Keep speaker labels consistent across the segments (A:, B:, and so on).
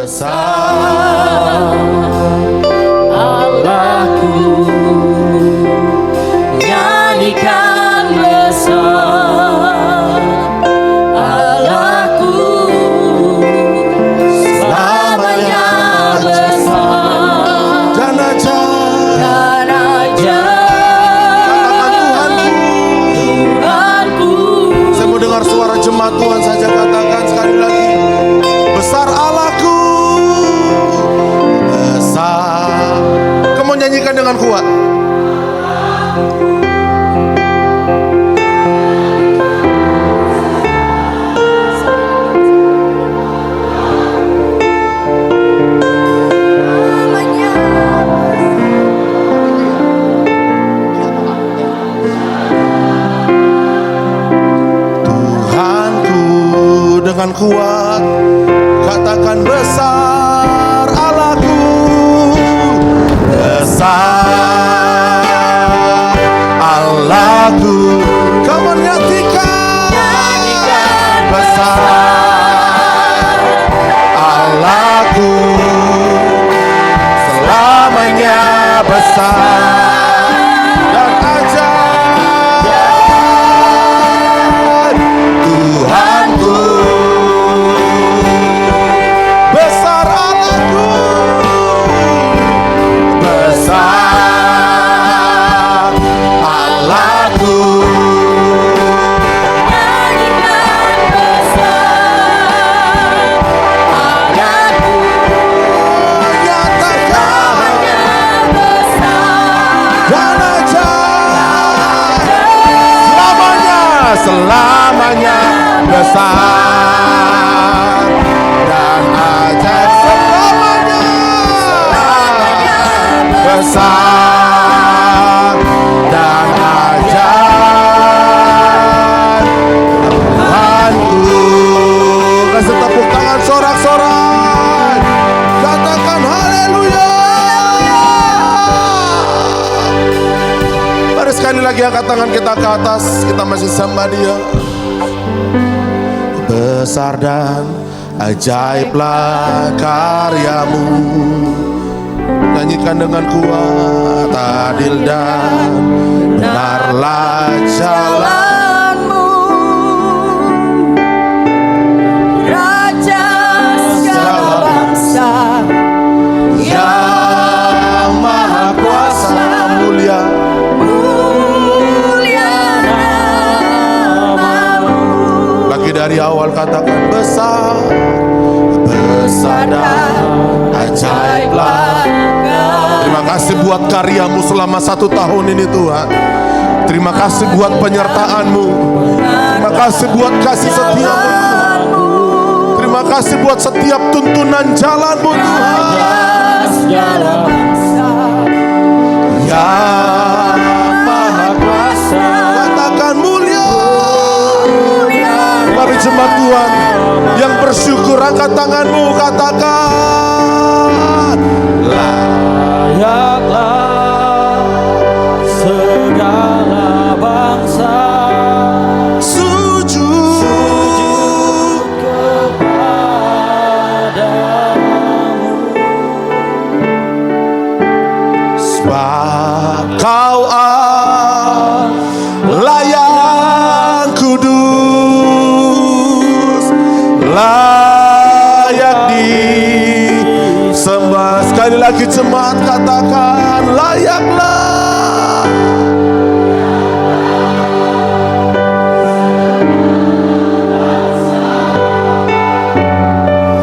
A: besar Allahku, nyanyikan besar Allahku, selamanya besar.
B: Dan aja
A: katakan Tuhanku.
B: Saya mau dengar suara jemaat Tuhan saja, katakan sekali lagi, besar Allahku, besar. Kamu nyanyikan dengan kuat. Tuhanku, dengan kuat katakan besar Allahku, besar Allahku. Kamu nyanyikan besar Allahku, selamanya besar dan ajaib. Tuhanku, besar Allahku, besar Allahku,
A: Nyanyikan besar Allahku,
B: nyatakan
A: besar
B: dan ajaib. Selamanya besar dan ajaib, selamanya besar dan ajaib. Tuhanku, kasih tepuk tangan sorak-sorai, katakan haleluya. Mari sekali lagi angkat tangan kita ke atas, kita masih sembah Dia. Besar dan ajaiblah karyamu, nyanyikan dengan kuat, adil dan benarlah jalanmu.
A: Raja segala bangsa,
B: Yang Maha Kuasa, mulia
A: mulia namamu.
B: lagi dari awal, katakan besar, besar dan ajaiblah. Terima kasih buat karyamu selama 1 tahun ini Tuhan. Terima kasih buat penyertaan-Mu. Terima kasih buat kasih setiamu Tuhan. Terima kasih buat setiap tuntunan jalan-Mu Tuhan.
A: Segala bangsa,
B: Yang Maha Kuasa, katakan mulia. Mari jemaat Tuhan yang bersyukur, angkat tanganmu, katakan
C: layaklah segala bangsa
B: sujud
C: kepadamu,
B: sebab Kau Allah yang kudus, layak disembah. Sekali lagi jemaat, katakan layaklah.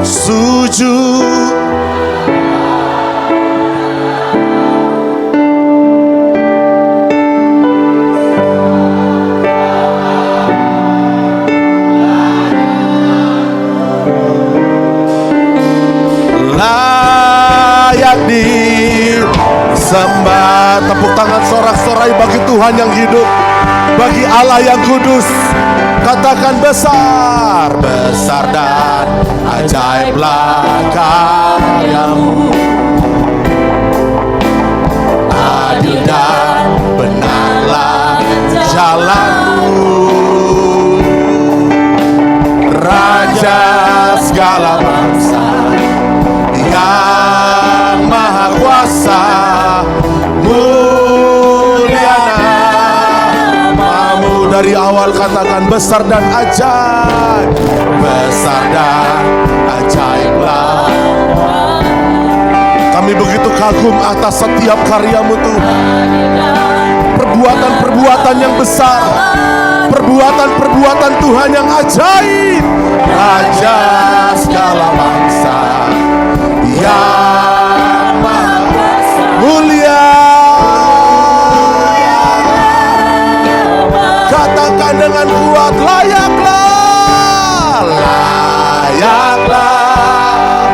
B: Sujud layak disembah. Tepuk tangan sorak-sorai bagi Tuhan yang hidup, bagi Allah yang kudus. Katakan besar, besar dan ajaiblah karyamu, adil dan benarlah jalanmu. Raja segala bangsa, awal katakan besar dan ajaib. Besar dan ajaiblah. Kami begitu kagum atas setiap karyamu Tuhan. Perbuatan-perbuatan yang besar, perbuatan-perbuatan Tuhan yang ajaib. Raja segala bangsa yang maha mulia. Katakan dengan kuat, layaklah, layaklah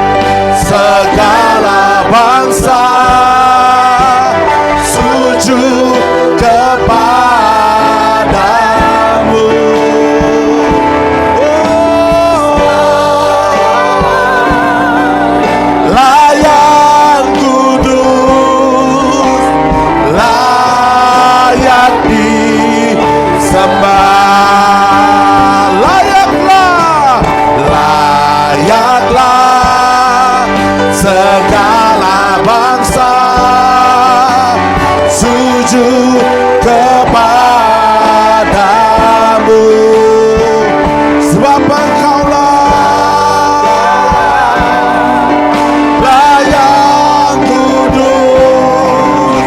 B: segala bangsa sujud kepadamu. Layak kudus, layak disembah. Layaklah, layaklah segala bangsa sujud kepadamu. Sebab Engkaulah layak kudus,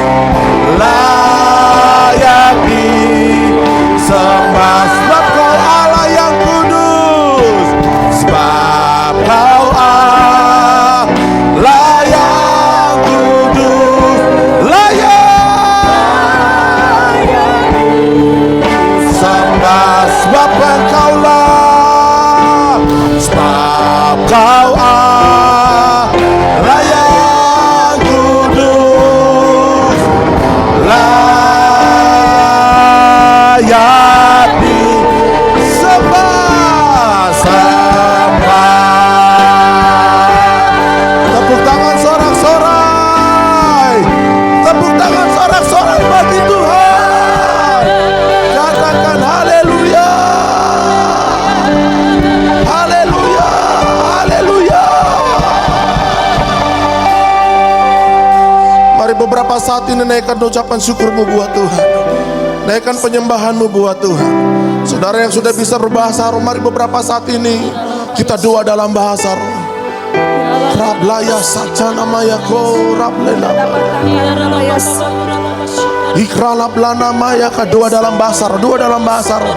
B: layak disembah. Sebab Kau Allah yang kudus, sebab Kau Allah layak kudus, layak sembah. Sebab Engkaulah, sebab Kau Allah layak kudus, layak disembah. Tepuk tangan sorak-sorai, tepuk tangan sorak-sorai bagi Tuhan. Katakan haleluya, haleluya, haleluya. Mari beberapa saat ini naikkan ucapan syukurmu buat Tuhan, naikkan penyembahanmu buat Tuhan. Saudara yang sudah bisa berbahasa roh, mari beberapa saat ini kita doa dalam bahasa roh. Rablaya saja namanya ko rablena ikrala blana maya ka, doa dalam bahasa roh, doa dalam bahasa roh.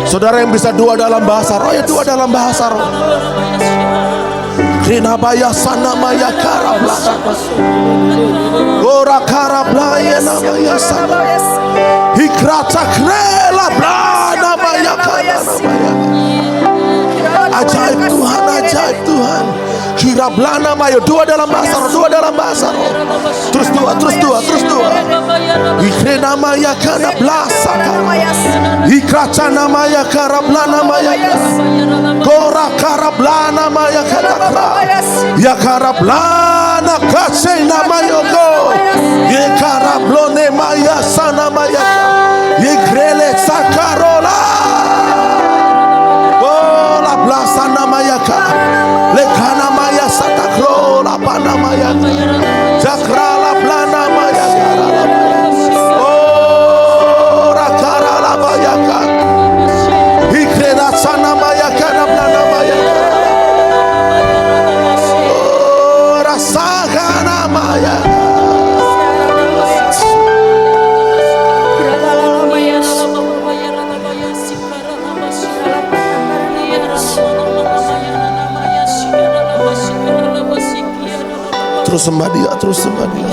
B: Saudara yang bisa doa dalam bahasa roh, ya doa dalam bahasa roh. Krinabaya sana maya karablana ora karablaya namanya sana ikrata krela blana maya kana namanya. Ajaib Tuhan, ajaib Tuhan. Kirablana mayo, doa dalam bahasa roh, doa dalam bahasa roh. Terus doa, terus doa, terus doa. Ikrena maya kana blasa kana. Ikracana maya karablana maya kana. Kora karablana maya kana kra. Ya karablana kasena mayo go. Ye karablone maya sana maya kana. Ye grele sakarola. Blasana mayaka lekana maya satakro la pana maya jakra la blana maya oh rakara la mayaka ikrena sana maya kana blana maya oh rasagana maya. Terus sembah dia, terus sembah dia.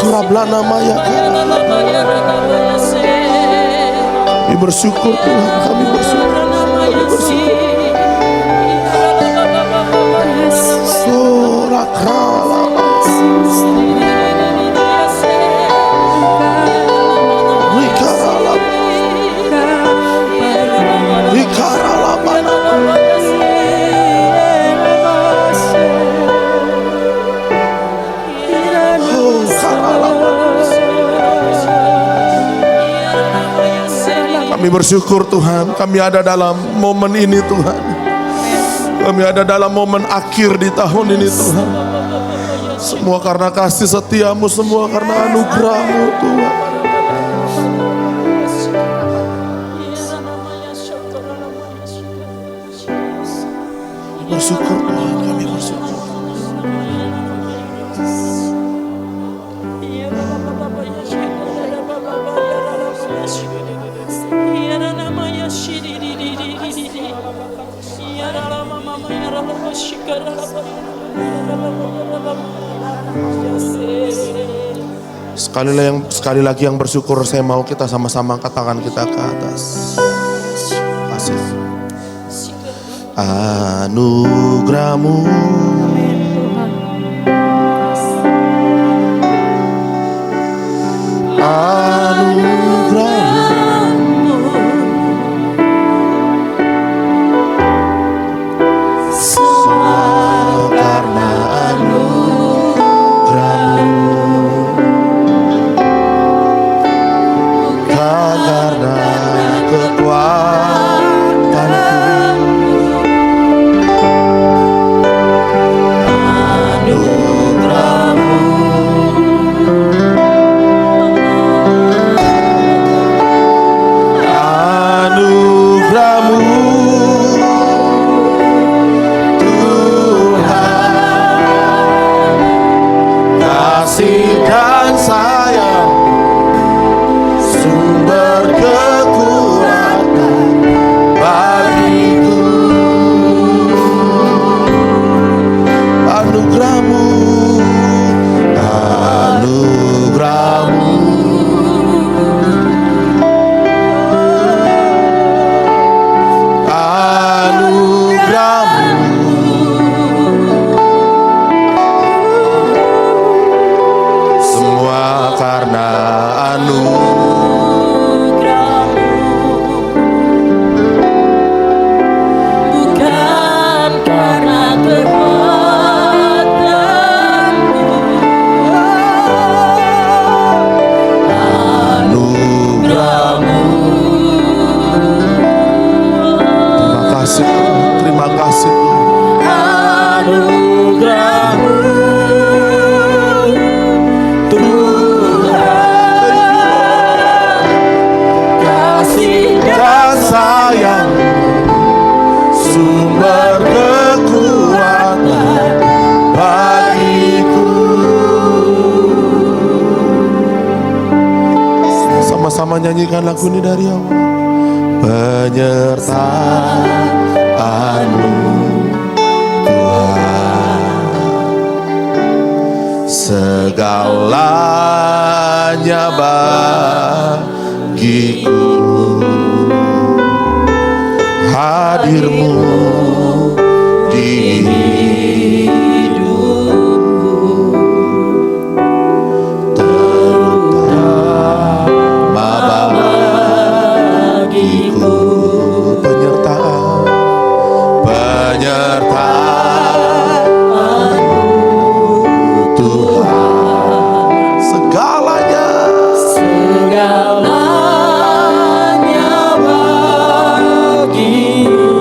B: Kurablana maya. Kami bersyukur Tuhan, kami bersyukur, kami bersyukur. Surakrala. Rikarala. Rikarala mana. Kami bersyukur Tuhan, kami ada dalam momen ini Tuhan. Kami ada dalam momen akhir di tahun ini Tuhan. Semua karena kasih setiamu, semua karena anugerahmu Tuhan. Bersyukur Tuhan, kami bersyukur. Sekali lagi yang bersyukur, saya mau kita sama-sama angkat tangan kita ke atas. Kasih. Anugerah-Mu karena karena kekuatanku, anugerah-Mu, anugerah-Mu Tuhan, kasih dan sayang, sumber kekuatan bagiku. Anugerah-Mu, anugerah-Mu, anugerah-Mu, semua karena
A: bukan karena kekuatanku. Anugerah-Mu,
B: terima kasih, terima kasih.
A: anugerah-Mu Tuhan, kasih
B: Dan sayang, sumber kekuatan bagiku. Sama-sama nyanyikan lagu ini dari awal. Penyertaan-Mu Tuhan, segalanya bagiku. Hadir-Mu di hidupku, terutama bagiku. Penyertaan-Mu Tuhan, segalanya bagiku.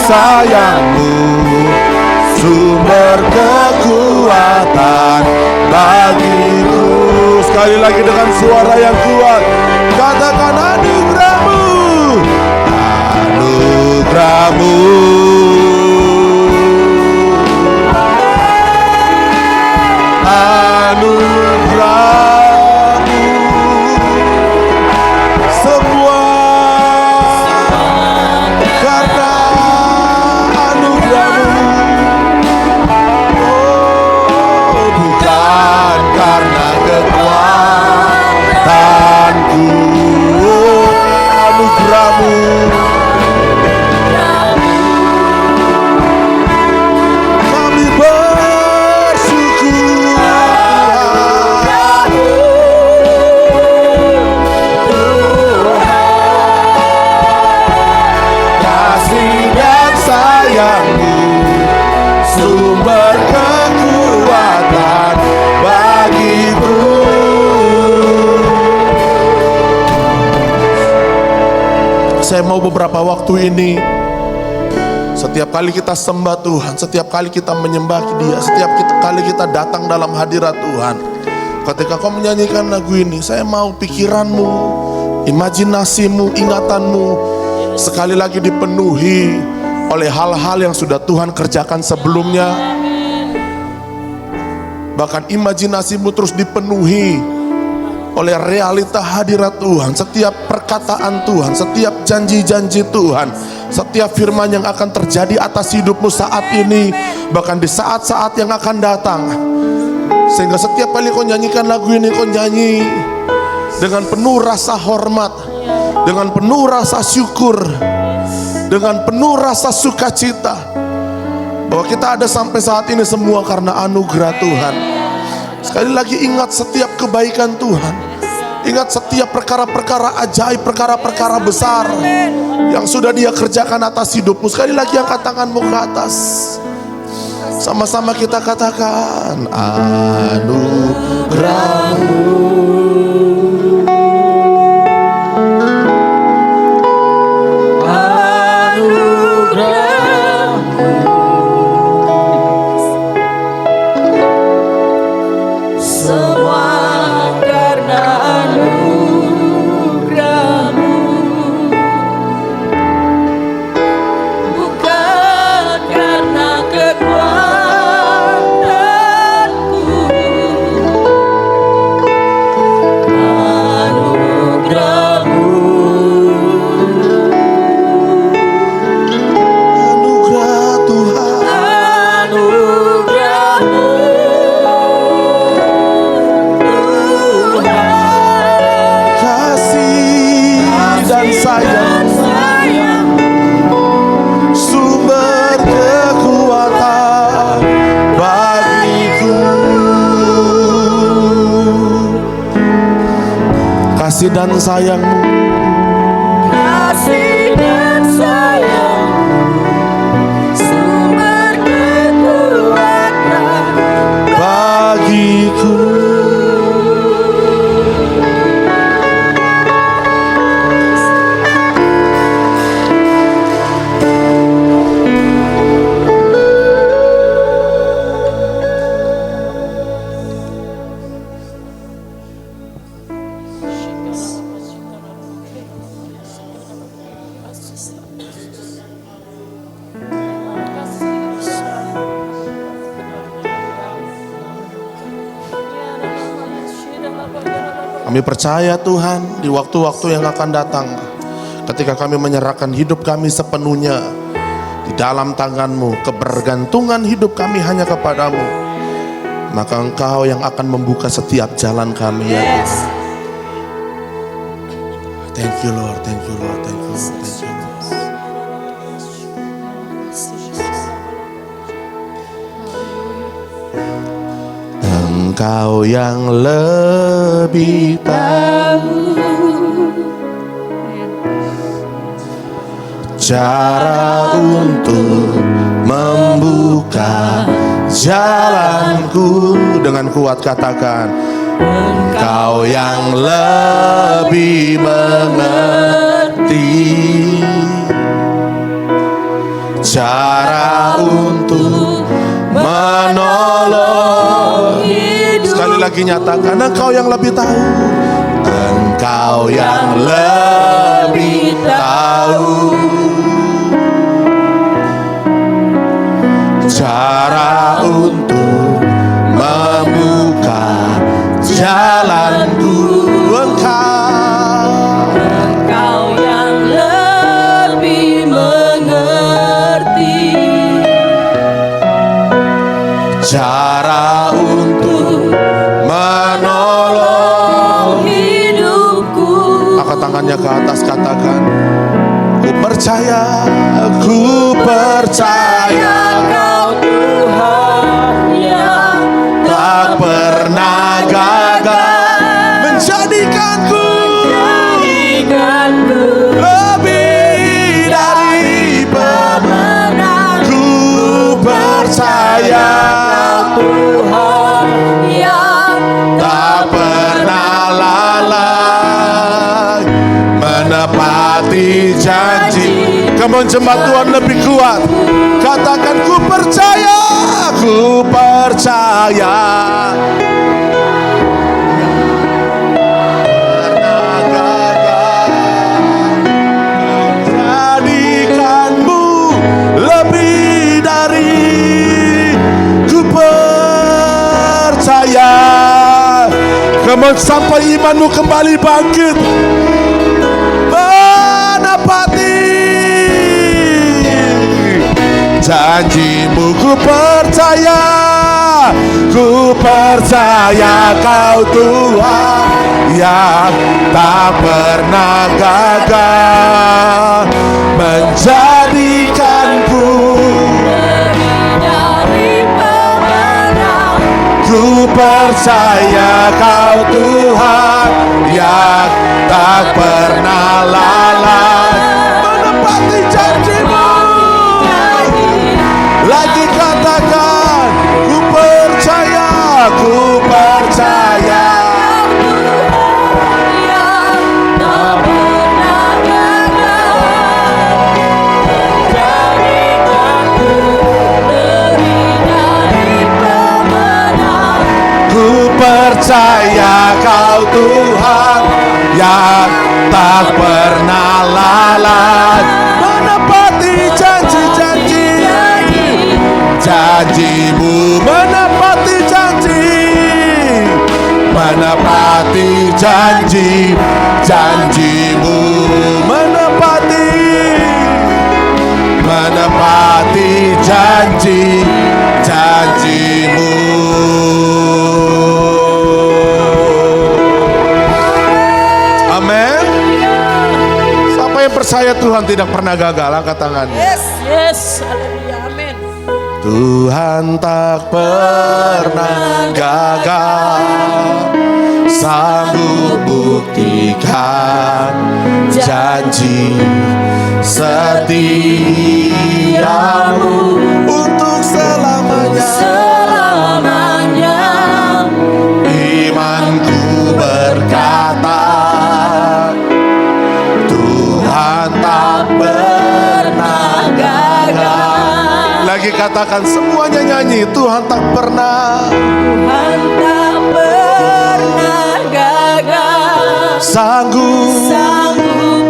B: sayang-Mu, sumber kekuatan bagiku. Sekali lagi dengan suara yang kuat, katakan anugerah-Mu, anugerah-Mu. Anugerah-Mu, semua karena anugerah-Mu. Oh, bukan karena kekuatanku. Oh, anugerah-Mu. Kami bersyukur. Kasih dan sayang-Mu, sumber kekuatan bagiku. Saya mau beberapa waktu ini, setiap kali kita sembah Tuhan, setiap kali kita menyembah Dia, setiap kali kita datang dalam hadirat Tuhan, ketika kau menyanyikan lagu ini, saya mau pikiranmu, imajinasimu, ingatanmu sekali lagi dipenuhi oleh hal-hal yang sudah Tuhan kerjakan sebelumnya. Bahkan imajinasimu terus dipenuhi oleh realita hadirat Tuhan, setiap perkataan Tuhan, setiap janji-janji Tuhan, setiap firman yang akan terjadi atas hidupmu saat ini, bahkan di saat-saat yang akan datang. Sehingga setiap kali kau nyanyikan lagu ini, kau nyanyi dengan penuh rasa hormat, dengan penuh rasa syukur, dengan penuh rasa sukacita, bahwa kita ada sampai saat ini semua karena anugerah Tuhan. Sekali lagi ingat setiap kebaikan Tuhan, ingat setiap perkara-perkara ajaib, perkara-perkara besar yang sudah Dia kerjakan atas hidupmu. Sekali lagi angkat tanganmu ke atas, sama-sama kita katakan anugerah-Mu. Kasih dan sayang-Mu,
A: kasih dan sayang-Mu, sumber kekuatan
B: bagiku. Kami percaya Tuhan, di waktu-waktu yang akan datang, ketika kami menyerahkan hidup kami sepenuhnya di dalam tangan-Mu, kebergantungan hidup kami hanya kepadamu, maka Engkau yang akan membuka setiap jalan kami, ya Tuhan. Thank you Lord, thank you Lord, thank you Lord, thank you Lord. Engkau yang lebih tahu cara untuk membuka jalanku. Dengan kuat katakan, Engkau yang lebih mengerti cara untuk menolong hidup. Sekali lagi nyatakan, Engkau yang lebih tahu. Engkau yang lebih tahu cara untuk membuka jalanku.
A: Engkau yang lebih mengerti
B: cara untuk menolong
A: hidupku.
B: Angkat tangannya ke atas, katakan, ku percaya, ku percaya
A: Kau Tuhan yang
B: tak pernah gagal menjadikanku lebih dari pemenang. Ku percaya
A: Tuhan yang
B: tak pernah lalai menepati janji. Come on, jemaat Tuhan lebih kuat. Katakan, ku percaya, ku percaya. Pernah gagal menjadikanmu lebih dari. Ku percaya. Come on, sampai imanmu kembali bangkit, menepati janjimu. Ku percaya, ku percaya Kau Tuhan yang tak pernah gagal menjadikanku
A: dari pemenang.
B: Ku percaya Kau Tuhan yang tak pernah lalai menepati janjimu. Lagi katakan, ku percaya, ku percaya.
A: Yang tak pernah gagal menjadikanku lebih dari pemenang.
B: Ku percaya Kau Tuhan yang tak pernah lalai menepati janji-janji. Janjimu menepati janji, menepati janji, janjimu menepati, menepati janji, janjimu. Amin. Siapa yang percaya Tuhan tidak pernah gagal, angkat tangannya.
A: Yes, haleluya, amin.
B: Tuhan tak pernah gagal, sanggup buktikan janji setiamu untuk selamanya.
A: Selamanya
B: Imanku berkata, Tuhan tak pernah gagal. Lagi katakan, semuanya nyanyi, Tuhan tak pernah,
A: Tuhan tak pernah gagal,
B: sanggup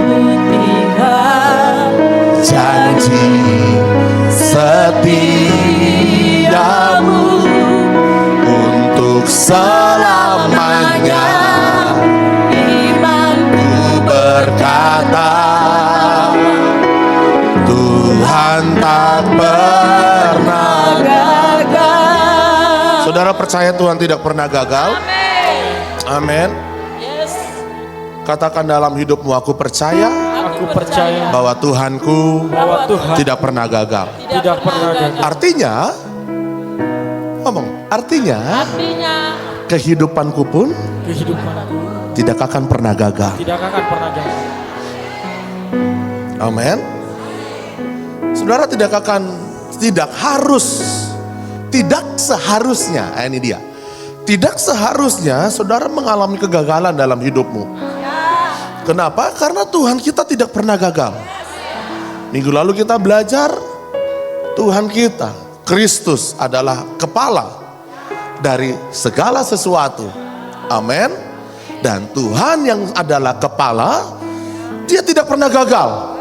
A: buktikan
B: janji setiamu untuk selamanya. Imanku berkata, Tuhan tak pernah
A: gagal.
B: Saudara percaya Tuhan tidak pernah gagal? Amin.
A: Yes.
B: Katakan dalam hidupmu, aku percaya
C: Aku percaya
B: bahwa Tuhanku
C: bahwa Tuhan
B: tidak pernah gagal.
C: tidak pernah gagal.
B: Artinya, artinya kehidupanku pun
C: Kehidupanku
B: tidak akan pernah gagal.
C: tidak akan pernah gagal.
B: Amin. Saudara tidak seharusnya, ini dia. Tidak seharusnya saudara mengalami kegagalan dalam hidupmu. Kenapa? Karena Tuhan kita tidak pernah gagal. Minggu lalu kita belajar Tuhan kita, Kristus adalah kepala dari segala sesuatu. Amin. Dan Tuhan yang adalah kepala, dia tidak pernah gagal.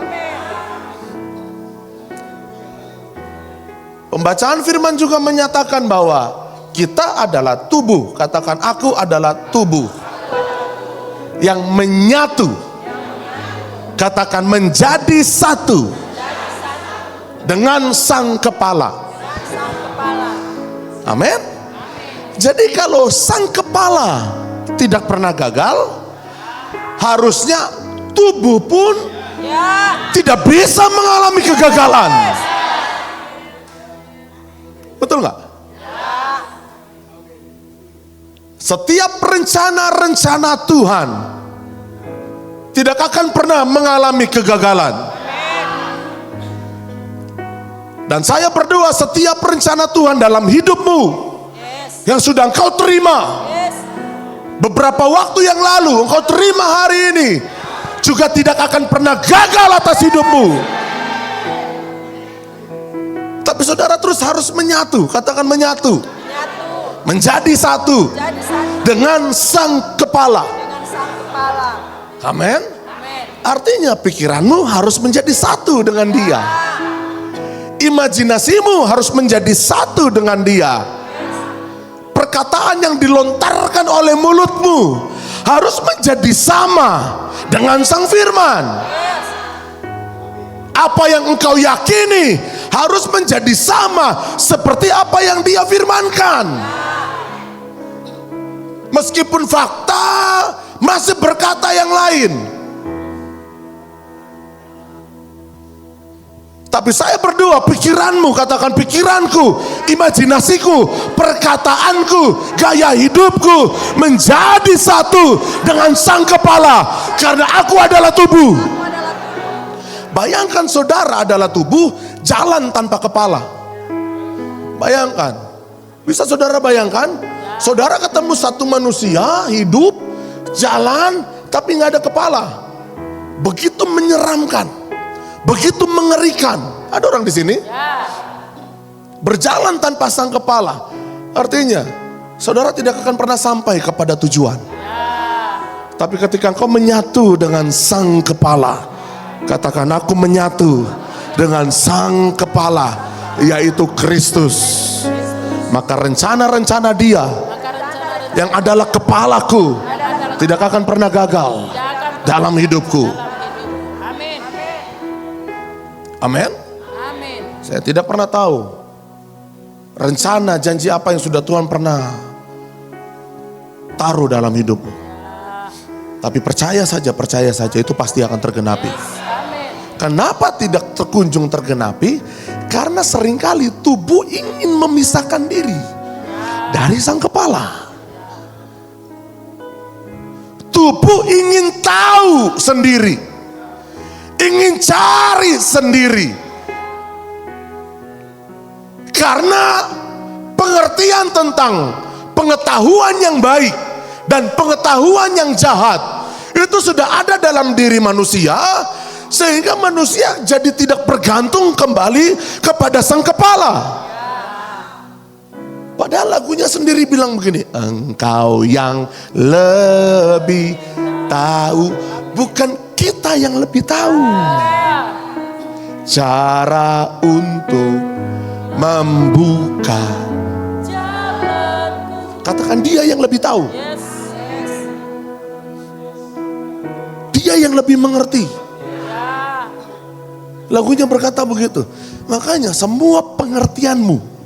B: Pembacaan firman juga menyatakan bahwa kita adalah tubuh. Katakan, aku adalah tubuh yang menyatu. Katakan, menjadi satu dengan sang kepala. Amin. Jadi kalau sang kepala tidak pernah gagal, harusnya tubuh pun tidak bisa mengalami kegagalan. Betul nggak? Setiap rencana-rencana Tuhan tidak akan pernah mengalami kegagalan. Dan saya berdoa setiap rencana Tuhan dalam hidupmu yang sudah engkau terima beberapa waktu yang lalu, engkau terima hari ini, juga tidak akan pernah gagal atas hidupmu. Tapi saudara terus harus menyatu. Katakan, menyatu. Menjadi satu dengan sang kepala. Amin. Artinya pikiranmu harus menjadi satu dengan dia. Imajinasimu harus menjadi satu dengan dia. Perkataan yang dilontarkan oleh mulutmu harus menjadi sama dengan sang firman. Apa yang engkau yakini harus menjadi sama seperti apa yang dia firmankan. Meskipun fakta masih berkata yang lain, tapi saya berdoa pikiranmu, katakan pikiranku, imajinasiku, perkataanku, gaya hidupku menjadi satu dengan sang kepala, karena aku adalah tubuh. Bayangkan saudara adalah tubuh, jalan tanpa kepala. Bayangkan, bisa saudara bayangkan? Saudara ketemu satu manusia hidup, jalan, tapi nggak ada kepala. Begitu menyeramkan, begitu mengerikan. Ada orang di sini berjalan tanpa sang kepala. Artinya, saudara tidak akan pernah sampai kepada tujuan. Tapi ketika engkau menyatu dengan sang kepala, katakan, aku menyatu dengan sang kepala, yaitu Kristus. Maka rencana-rencana dia yang adalah kepalaku tidak akan pernah gagal dalam hidupku. Amin. Saya tidak pernah tahu rencana janji apa yang sudah Tuhan pernah taruh dalam hidupmu. Tapi percaya saja itu pasti akan tergenapi. Kenapa tidak terkunjung tergenapi? Karena seringkali tubuh ingin memisahkan diri dari sang kepala. Tubuh ingin tahu sendiri, ingin cari sendiri. Karena pengertian tentang pengetahuan yang baik dan pengetahuan yang jahat itu sudah ada dalam diri manusia, sehingga manusia jadi tidak bergantung kembali kepada sang kepala. Padahal lagunya sendiri bilang begini, engkau yang lebih tahu, bukan kita yang lebih tahu cara untuk membuka. Katakan, dia yang lebih tahu, dia yang lebih mengerti. Lagunya berkata begitu. Makanya semua pengertianmu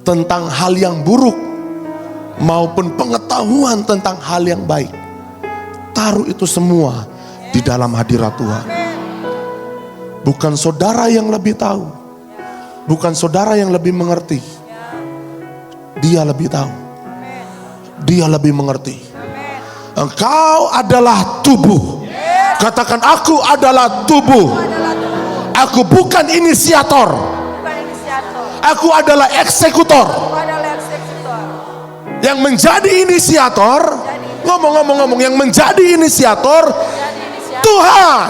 B: tentang hal yang buruk maupun pengetahuan tentang hal yang baik, taruh itu semua di dalam hadirat Tuhan. Bukan saudara yang lebih tahu, bukan saudara yang lebih mengerti. Dia lebih tahu, dia lebih mengerti. Engkau adalah tubuh. Katakan, aku adalah tubuh. Aku bukan inisiator. Aku adalah eksekutor. Yang menjadi inisiator, ngomong, yang menjadi inisiator Tuhan.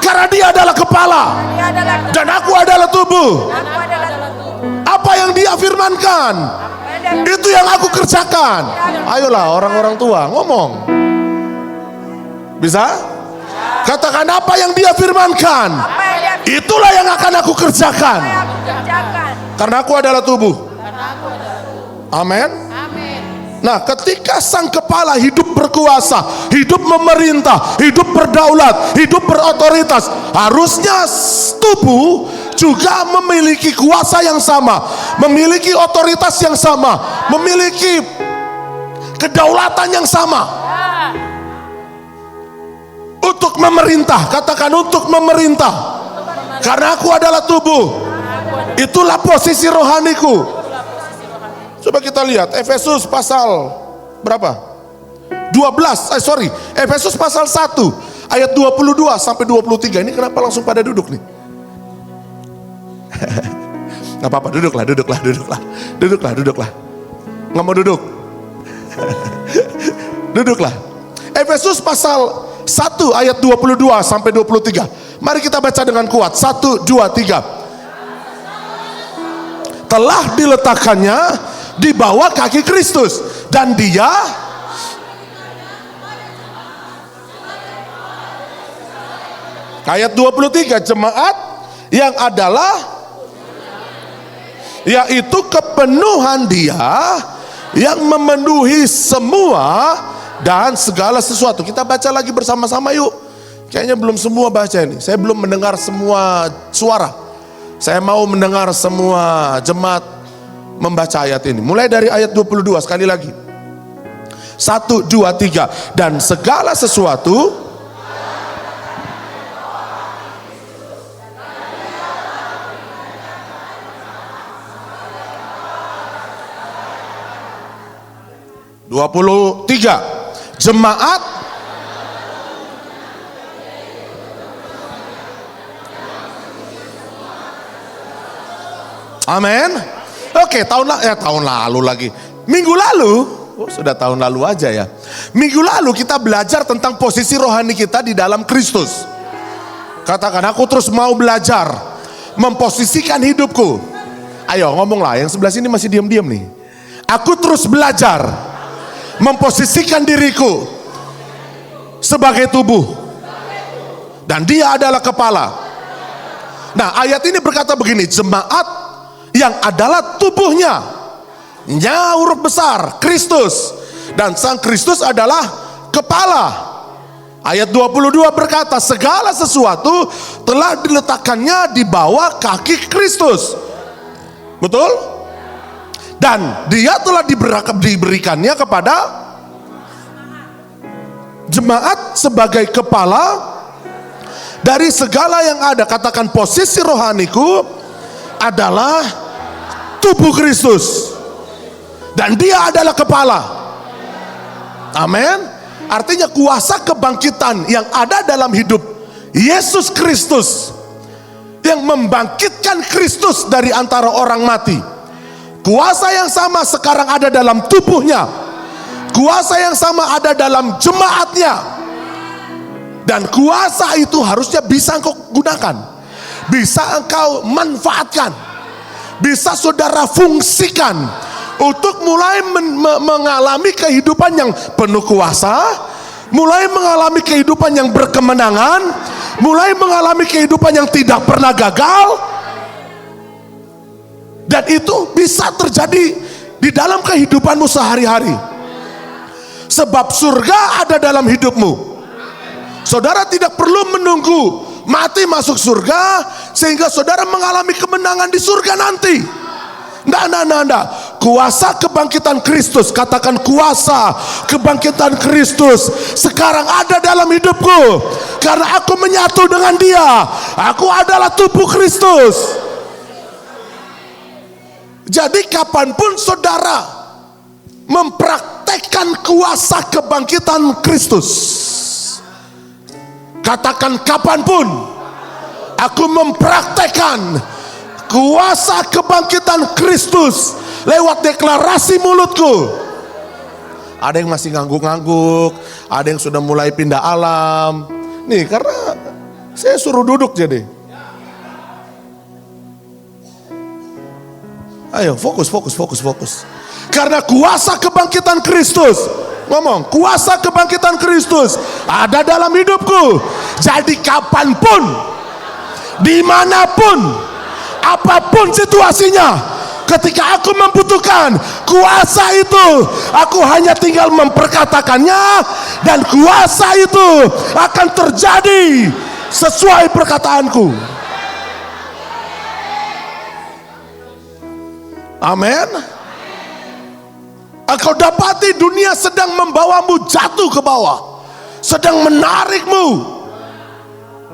B: Karena dia adalah kepala
D: Dia adalah
B: dan aku adalah tubuh.
D: aku adalah tubuh.
B: Apa yang dia firmankan, itu yang aku kerjakan. Ayolah orang-orang tua ngomong. Bisa? Katakan apa yang dia firmankan,
D: Apa yang dia
B: itulah yang akan aku kerjakan.
D: aku kerjakan.
B: Karena aku adalah tubuh. Amin.
D: Amin.
B: Nah, ketika sang kepala hidup berkuasa, hidup memerintah, hidup berdaulat, hidup berotoritas, harusnya tubuh juga memiliki kuasa yang sama, memiliki otoritas yang sama, memiliki kedaulatan yang sama. Untuk memerintah, katakan untuk memerintah. Karena aku adalah tubuh. Itulah posisi rohaniku. Coba kita lihat Efesus pasal berapa? 12, Efesus pasal 1 ayat 22 sampai 23. Ini kenapa langsung pada duduk nih? Gak apa-apa, duduklah. Nggak mau duduk? Duduklah. Efesus pasal 1 ayat 22 sampai 23. Mari kita baca dengan kuat. 1, 2, 3. Telah diletakkannya di bawah kaki Kristus, dan dia ayat 23, jemaat yang adalah yaitu kepenuhan dia yang memenuhi semua dan segala sesuatu. Kita baca lagi bersama-sama yuk. Kayaknya belum semua baca ini. Saya belum mendengar semua suara. Saya mau mendengar semua jemaat membaca ayat ini. Mulai dari ayat 22 sekali lagi. 1, 2, 3. Dan segala sesuatu jemaat amin. Oke, tahun lalu lagi. Minggu lalu, sudah tahun lalu aja ya. Minggu lalu kita belajar tentang posisi rohani kita di dalam Kristus. Katakan, aku terus mau belajar memposisikan hidupku. Ayo ngomonglah, yang sebelah sini masih diam-diam nih. Aku terus belajar memposisikan diriku sebagai tubuh, dan dia adalah kepala. Nah, ayat ini berkata begini, jemaat yang adalah tubuhnya, nya huruf besar Kristus, dan sang Kristus adalah kepala. Ayat 22 berkata segala sesuatu telah diletakkannya di bawah kaki Kristus. Betul? Dan dia telah diberikannya kepada jemaat sebagai kepala dari segala yang ada. Katakan, posisi rohaniku adalah tubuh Kristus, dan dia adalah kepala. Amin. Artinya kuasa kebangkitan yang ada dalam hidup Yesus Kristus, yang membangkitkan Kristus dari antara orang mati, kuasa yang sama sekarang ada dalam tubuhnya. Kuasa yang sama ada dalam jemaatnya. Dan kuasa itu harusnya bisa engkau gunakan, bisa engkau manfaatkan, bisa saudara fungsikan untuk mulai mengalami kehidupan yang penuh kuasa, mulai mengalami kehidupan yang berkemenangan, mulai mengalami kehidupan yang tidak pernah gagal. Dan itu bisa terjadi di dalam kehidupanmu sehari-hari. Sebab surga ada dalam hidupmu. Saudara tidak perlu menunggu mati masuk surga sehingga saudara mengalami kemenangan di surga nanti. Nggak. Kuasa kebangkitan Kristus, katakan kuasa kebangkitan Kristus sekarang ada dalam hidupku. Karena aku menyatu dengan dia. Aku adalah tubuh Kristus. Jadi kapanpun saudara mempraktekkan kuasa kebangkitan Kristus, katakan, kapanpun aku mempraktekkan kuasa kebangkitan Kristus lewat deklarasi mulutku. Ada yang masih ngangguk-ngangguk, ada yang sudah mulai pindah alam. Nih, karena Saya suruh duduk jadi. Ayo fokus. Karena kuasa kebangkitan Kristus, ngomong, kuasa kebangkitan Kristus ada dalam hidupku. Jadi kapanpun, dimanapun, apapun situasinya, ketika aku membutuhkan kuasa itu, aku hanya tinggal memperkatakannya, dan kuasa itu akan terjadi sesuai perkataanku. Amin. Engkau dapati dunia sedang membawamu jatuh ke bawah, sedang menarikmu,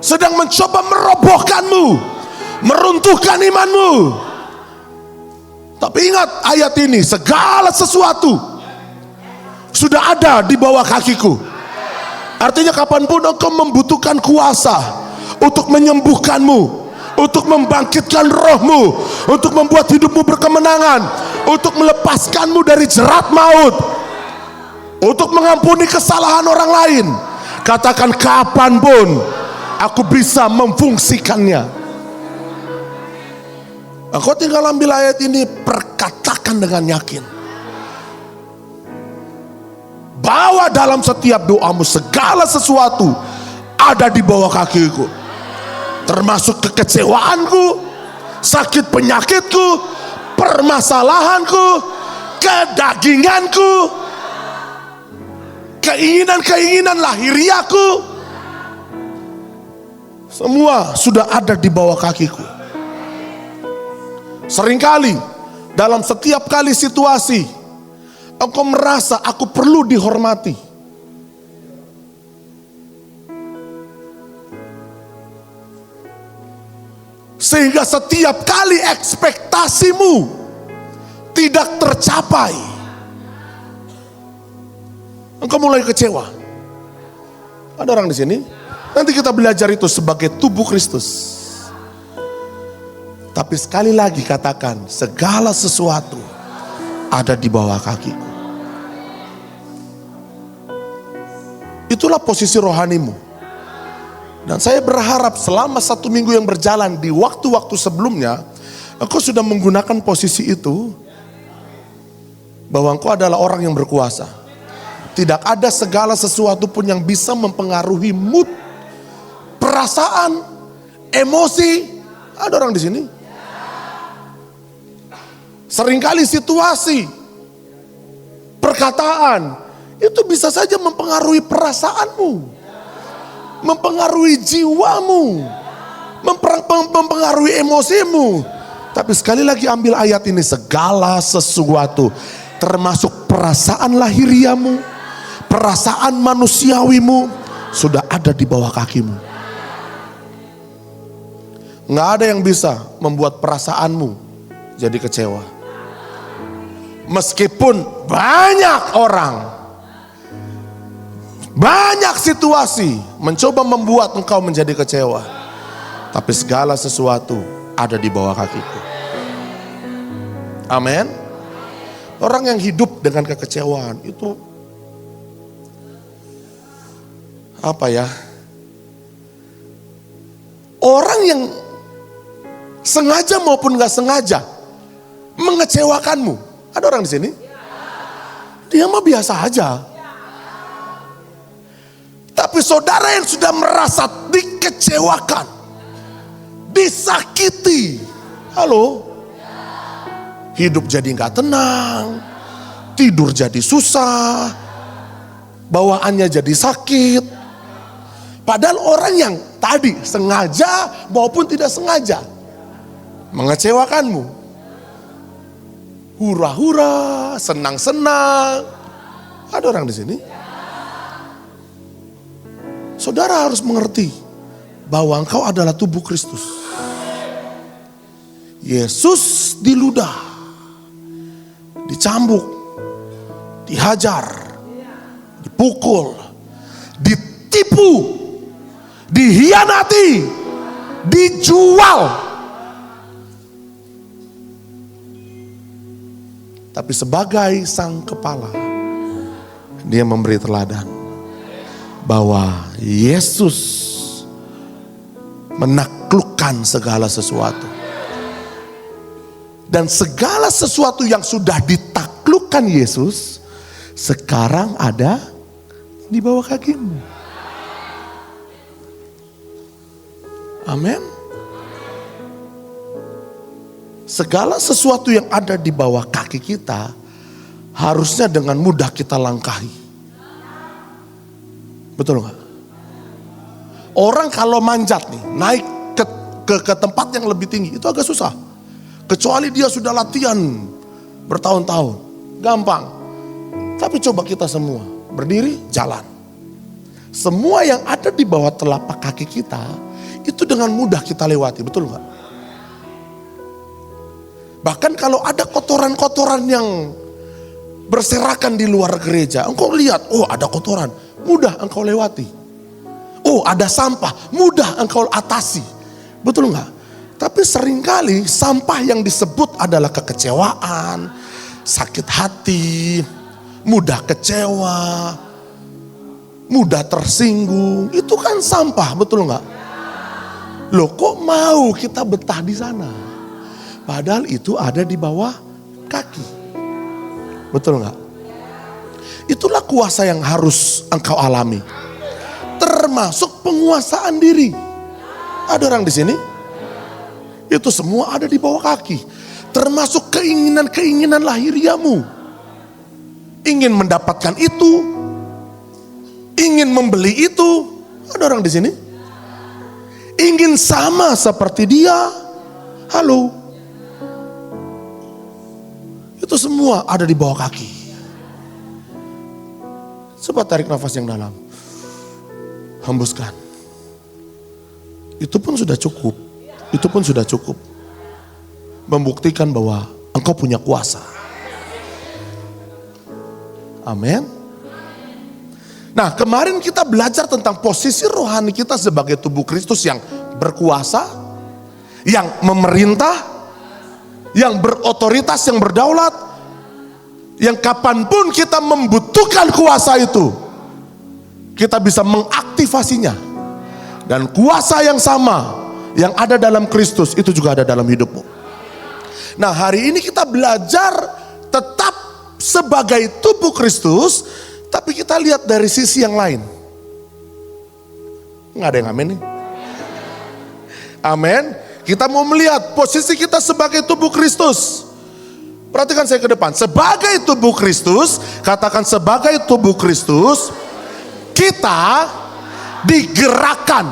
B: sedang mencoba merobohkanmu, meruntuhkan imanmu. Tapi ingat ayat ini, segala sesuatu sudah ada di bawah kakiku. Artinya kapanpun engkau membutuhkan kuasa untuk menyembuhkanmu, untuk membangkitkan rohmu, untuk membuat hidupmu berkemenangan, untuk melepaskanmu dari jerat maut, untuk mengampuni kesalahan orang lain, katakan kapanpun aku bisa memfungsikannya. Engkau tinggal ambil ayat ini, perkatakan dengan yakin, bahwa dalam setiap doamu segala sesuatu ada di bawah kakiku, termasuk kekecewaanku, sakit penyakitku, permasalahanku, kedaginganku, keinginan-keinginan lahiriaku, semua sudah ada di bawah kakiku. Seringkali dalam setiap kali situasi engkau merasa aku perlu dihormati, sehingga setiap kali ekspektasimu tidak tercapai, engkau mulai kecewa. Ada orang di sini? Nanti kita belajar itu sebagai tubuh Kristus. Tapi sekali lagi katakan, segala sesuatu ada di bawah kakiku. Itulah posisi rohanimu. Dan saya berharap selama 1 minggu yang berjalan, di waktu-waktu sebelumnya, engkau sudah menggunakan posisi itu, bahwa engkau adalah orang yang berkuasa. Tidak ada segala sesuatu pun yang bisa mempengaruhi mood, perasaan, emosi. Ada orang di sini? Seringkali situasi, perkataan, itu bisa saja mempengaruhi perasaanmu, mempengaruhi jiwamu, mempengaruhi emosimu. Tapi sekali lagi ambil ayat ini, segala sesuatu, termasuk perasaan lahiriamu, perasaan manusiawimu, sudah ada di bawah kakimu. Nggak ada yang bisa membuat perasaanmu jadi kecewa. Meskipun banyak orang, banyak situasi mencoba membuat engkau menjadi kecewa, tapi segala sesuatu ada di bawah kakiku. Amin. Orang yang hidup dengan kekecewaan itu apa ya? Orang yang sengaja maupun gak sengaja mengecewakanmu. Ada orang di sini? Dia mah biasa aja. Tapi saudara yang sudah merasa dikecewakan, disakiti, halo, hidup jadi gak tenang, tidur jadi susah, bawaannya jadi sakit. Padahal orang yang tadi sengaja maupun tidak sengaja mengecewakanmu, hura-hura, senang-senang. Ada orang di sini? Saudara harus mengerti bahwa engkau adalah tubuh Kristus. Yesus diludah, dicambuk, dihajar, dipukul, ditipu, dihianati, dijual. Tapi sebagai sang kepala, dia memberi teladan bahwa Yesus menaklukkan segala sesuatu. Dan segala sesuatu yang sudah ditaklukkan Yesus, sekarang ada di bawah kakimu. Amin. Segala sesuatu yang ada di bawah kaki kita, harusnya dengan mudah kita langkahi. Betul nggak? Orang kalau manjat nih, naik ke tempat yang lebih tinggi, itu agak susah. Kecuali dia sudah latihan bertahun-tahun, gampang. Tapi coba kita semua berdiri, jalan. Semua yang ada di bawah telapak kaki kita, itu dengan mudah kita lewati, betul nggak? Bahkan kalau ada kotoran-kotoran yang berserakan di luar gereja, engkau lihat, oh ada kotoran, mudah engkau lewati. Oh ada sampah, mudah engkau atasi, betul nggak? Tapi seringkali sampah yang disebut adalah kekecewaan, sakit hati, mudah kecewa, mudah tersinggung. Itu kan sampah, betul nggak? Loh kok mau kita betah di sana? Padahal itu ada di bawah kaki. Betul nggak? Itulah kuasa yang harus engkau alami. Termasuk penguasaan diri. Ada orang di sini? Itu semua ada di bawah kaki. Termasuk keinginan-keinginan lahiriamu. Ingin mendapatkan itu. Ingin membeli itu. Ada orang di sini? Ingin sama seperti dia. Halo. Itu semua ada di bawah kaki. Coba tarik nafas yang dalam. Hembuskan. Itu pun sudah cukup. Itu pun sudah cukup. Membuktikan bahwa engkau punya kuasa. Amin. Nah, kemarin kita belajar tentang posisi rohani kita sebagai tubuh Kristus yang berkuasa, yang memerintah, yang berotoritas, yang berdaulat, yang kapanpun kita membutuhkan kuasa itu, kita bisa mengaktifasinya. Dan kuasa yang sama yang ada dalam Kristus itu juga ada dalam hidupmu. Nah, hari ini kita belajar tetap sebagai tubuh Kristus, tapi kita lihat dari sisi yang lain. Nggak ada yang amin nih? Amin. Kita mau melihat posisi kita sebagai tubuh Kristus. Perhatikan saya ke depan. Sebagai tubuh Kristus, katakan sebagai tubuh Kristus, kita digerakkan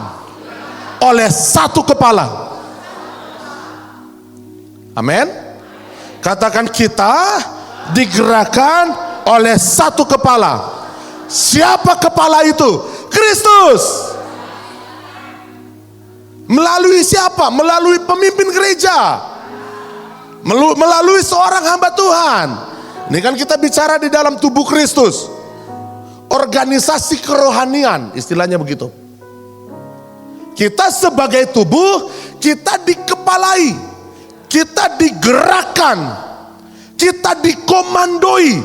B: oleh satu kepala. Amin. Katakan kita digerakkan oleh satu kepala. Siapa kepala itu? Kristus. Melalui siapa? Melalui pemimpin gereja. Melalui seorang hamba Tuhan. Ini kan kita bicara di dalam tubuh Kristus. Organisasi kerohanian, istilahnya begitu. Kita sebagai tubuh, kita dikepalai, kita digerakkan, kita dikomandoi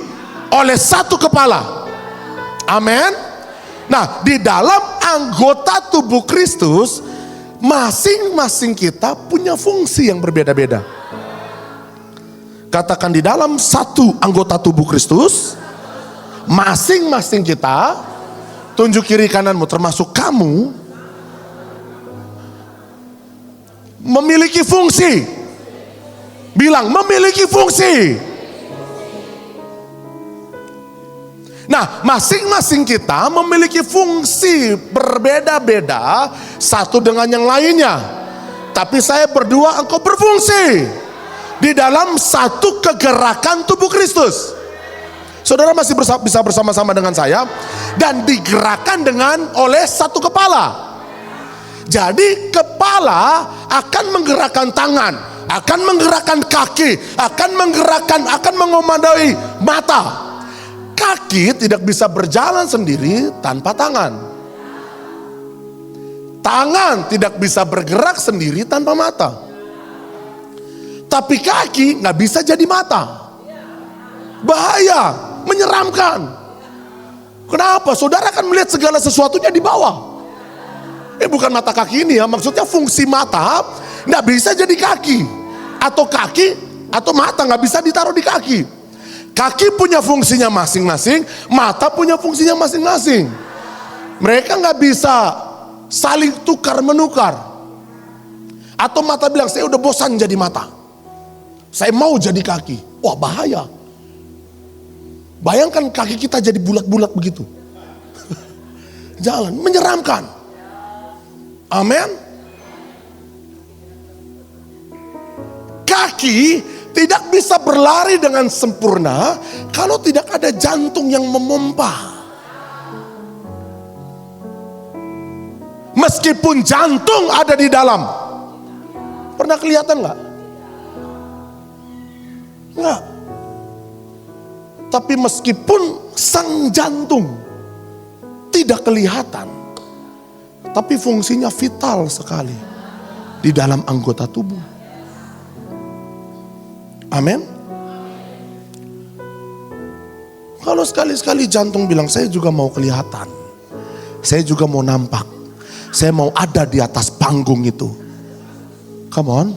B: oleh satu kepala. Amin. Nah, di dalam anggota tubuh Kristus, masing-masing kita punya fungsi yang berbeda-beda. Katakan di dalam satu anggota tubuh Kristus, masing-masing kita, tunjuk kiri kananmu termasuk kamu, memiliki fungsi. Bilang memiliki fungsi. Nah, masing-masing kita memiliki fungsi berbeda-beda satu dengan yang lainnya. Tapi saya berdua, engkau berfungsi di dalam satu kegerakan tubuh Kristus. Saudara masih bisa bersama-sama dengan saya dan digerakkan oleh satu kepala. Jadi kepala akan menggerakkan tangan, akan menggerakkan kaki, akan mengomandoi mata. Kaki tidak bisa berjalan sendiri tanpa tangan. Tangan tidak bisa bergerak sendiri tanpa mata. Tapi kaki nggak bisa jadi mata. Bahaya, menyeramkan. Kenapa? Saudara akan melihat segala sesuatunya di bawah. Bukan mata kaki ini ya, maksudnya fungsi mata nggak bisa jadi kaki. Atau mata nggak bisa ditaruh di kaki. Kaki punya fungsinya masing-masing, mata punya fungsinya masing-masing. Mereka nggak bisa saling tukar menukar. Atau mata bilang, saya udah bosan jadi mata, saya mau jadi kaki. Wah, bahaya. Bayangkan kaki kita jadi bulat-bulat begitu. Jangan, menyeramkan. Amin. Kaki tidak bisa berlari dengan sempurna kalau tidak ada jantung yang memompa. Meskipun jantung ada di dalam. Pernah kelihatan nggak? Enggak. Tapi meskipun sang jantung tidak kelihatan, tapi fungsinya vital sekali di dalam anggota tubuh. Amin. Kalau sekali-sekali jantung bilang, saya juga mau kelihatan, saya juga mau nampak, saya mau ada di atas panggung itu. Come on.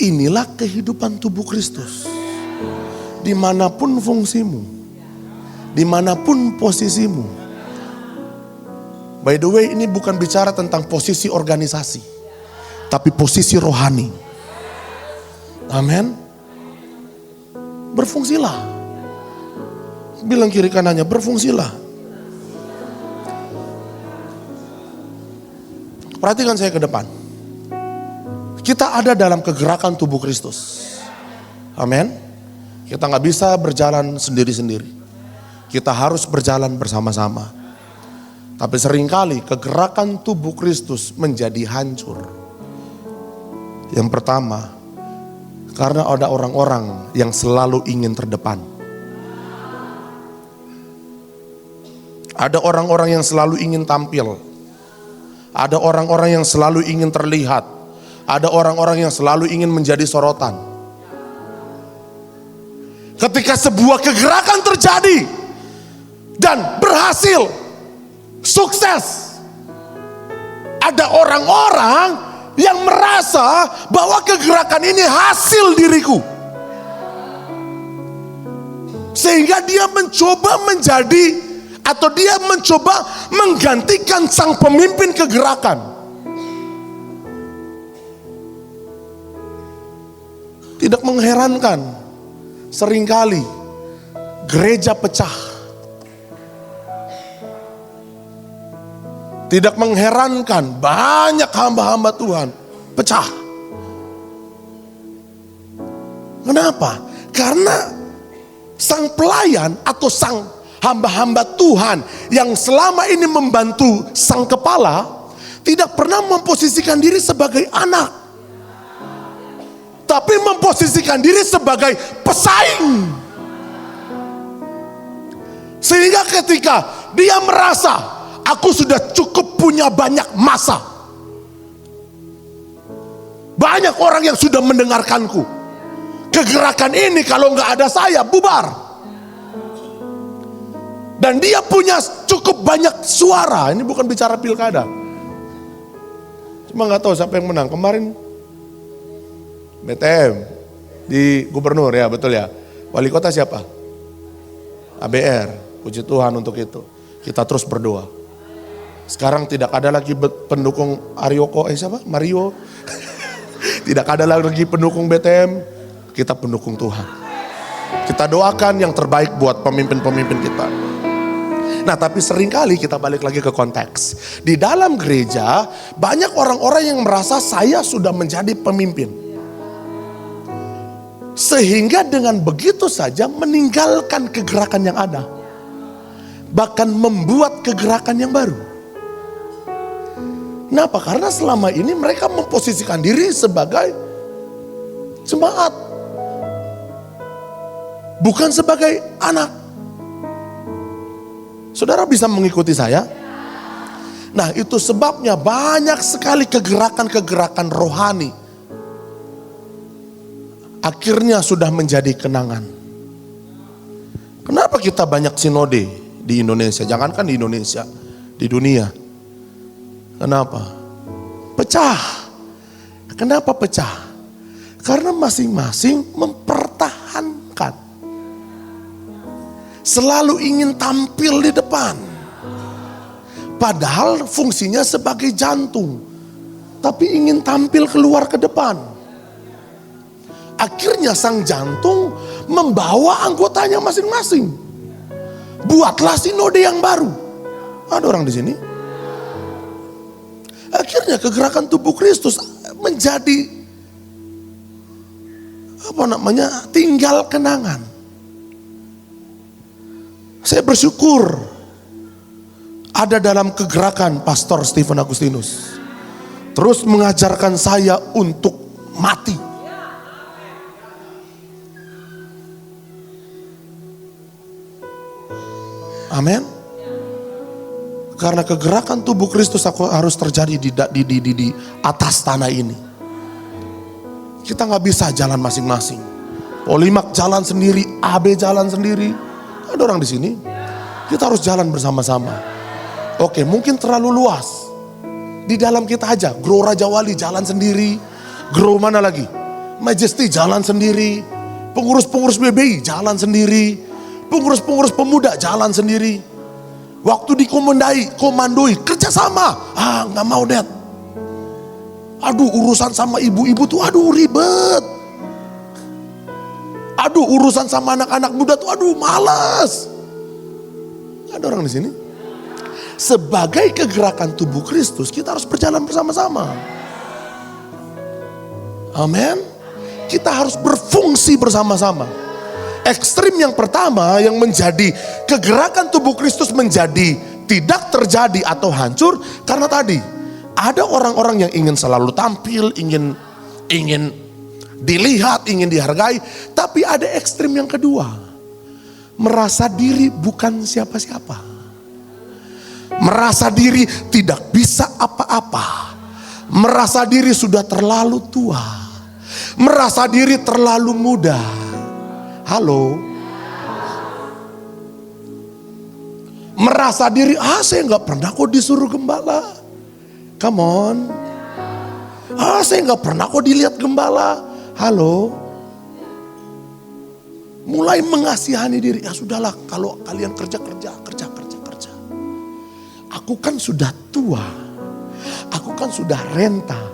B: Inilah kehidupan tubuh Kristus. Dimanapun fungsimu, dimanapun posisimu. By the way, ini bukan bicara tentang posisi organisasi, tapi posisi rohani. Amin. Berfungsilah. Bilang kiri kanannya, berfungsilah. Perhatikan saya ke depan. Kita ada dalam kegerakan tubuh Kristus. Amin. Kita nggak bisa berjalan sendiri-sendiri. Kita harus berjalan bersama-sama. Tapi seringkali kegerakan tubuh Kristus menjadi hancur. Yang pertama, karena ada orang-orang yang selalu ingin terdepan. Ada orang-orang yang selalu ingin tampil. Ada orang-orang yang selalu ingin terlihat. Ada orang-orang yang selalu ingin menjadi sorotan. Ketika sebuah kegerakan terjadi dan berhasil, sukses, ada orang-orang yang merasa bahwa kegerakan ini hasil diriku. Sehingga dia mencoba menjadi, atau dia mencoba menggantikan sang pemimpin kegerakan. Tidak mengherankan, seringkali gereja pecah. Tidak mengherankan, banyak hamba-hamba Tuhan pecah. Kenapa? Karena sang pelayan atau sang hamba-hamba Tuhan yang selama ini membantu sang kepala tidak pernah memposisikan diri sebagai anak, tapi memposisikan diri sebagai pesaing. Sehingga ketika dia merasa, aku sudah cukup punya banyak massa, banyak orang yang sudah mendengarkanku, kegerakan ini kalau nggak ada saya bubar. Dan dia punya cukup banyak suara. Ini bukan bicara pilkada, cuma nggak tahu siapa yang menang kemarin. BTM di gubernur ya, betul ya. Wali kota siapa? ABR. Puji Tuhan untuk itu. Kita terus berdoa. Sekarang tidak ada lagi pendukung Mario. Tidak ada lagi pendukung BTM. Kita pendukung Tuhan. Kita doakan yang terbaik buat pemimpin-pemimpin kita. Nah, tapi seringkali kita balik lagi ke konteks. Di dalam gereja banyak orang-orang yang merasa saya sudah menjadi pemimpin. Sehingga dengan begitu saja meninggalkan kegerakan yang ada. Bahkan membuat kegerakan yang baru. Kenapa? Karena selama ini mereka memposisikan diri sebagai jemaat. Bukan sebagai anak. Saudara bisa mengikuti saya? Nah, itu sebabnya banyak sekali kegerakan-kegerakan rohani akhirnya sudah menjadi kenangan. Kenapa kita banyak sinode? di Indonesia. Jangankan di Indonesia, di dunia. Kenapa? Pecah. Kenapa pecah? Karena masing-masing mempertahankan. Selalu ingin tampil di depan. Padahal fungsinya sebagai jantung. Tapi ingin tampil keluar ke depan. Akhirnya sang jantung membawa anggotanya masing-masing. Buatlah sinode yang baru. Ada orang di sini? Akhirnya kegerakan tubuh Kristus menjadi tinggal kenangan. Saya bersyukur ada dalam kegerakan Pastor Stephen Agustinus. Terus mengajarkan saya untuk mati. Amin. Karena kegerakan tubuh Kristus harus terjadi di atas tanah ini. Kita nggak bisa jalan masing-masing. Polimak jalan sendiri, AB jalan sendiri. Ada orang di sini. Kita harus jalan bersama-sama. Oke, mungkin terlalu luas. Di dalam kita aja, Grow Raja Wali jalan sendiri. Grow mana lagi? Majesty jalan sendiri. Pengurus-pengurus BBI jalan sendiri. Pengurus-pengurus pemuda jalan sendiri. Waktu komandoi kerjasama. Nggak mau Dad. Aduh urusan sama ibu-ibu tuh ribet. Aduh urusan sama anak-anak muda tuh malas. Ada orang di sini? Sebagai kegerakan tubuh Kristus kita harus berjalan bersama-sama. Amin. Kita harus berfungsi bersama-sama. Ekstrim yang pertama yang menjadi kegerakan tubuh Kristus menjadi tidak terjadi atau hancur karena tadi ada orang-orang yang ingin selalu tampil, ingin dilihat, ingin dihargai, tapi ada ekstrim yang kedua. Merasa diri bukan siapa-siapa. Merasa diri tidak bisa apa-apa. Merasa diri sudah terlalu tua. Merasa diri terlalu muda. Halo. Merasa diri, saya nggak pernah kok disuruh gembala. Come on. Saya nggak pernah kok dilihat gembala. Halo. Mulai mengasihani diri. Ya sudahlah, kalau kalian kerja. Aku kan sudah tua. Aku kan sudah renta.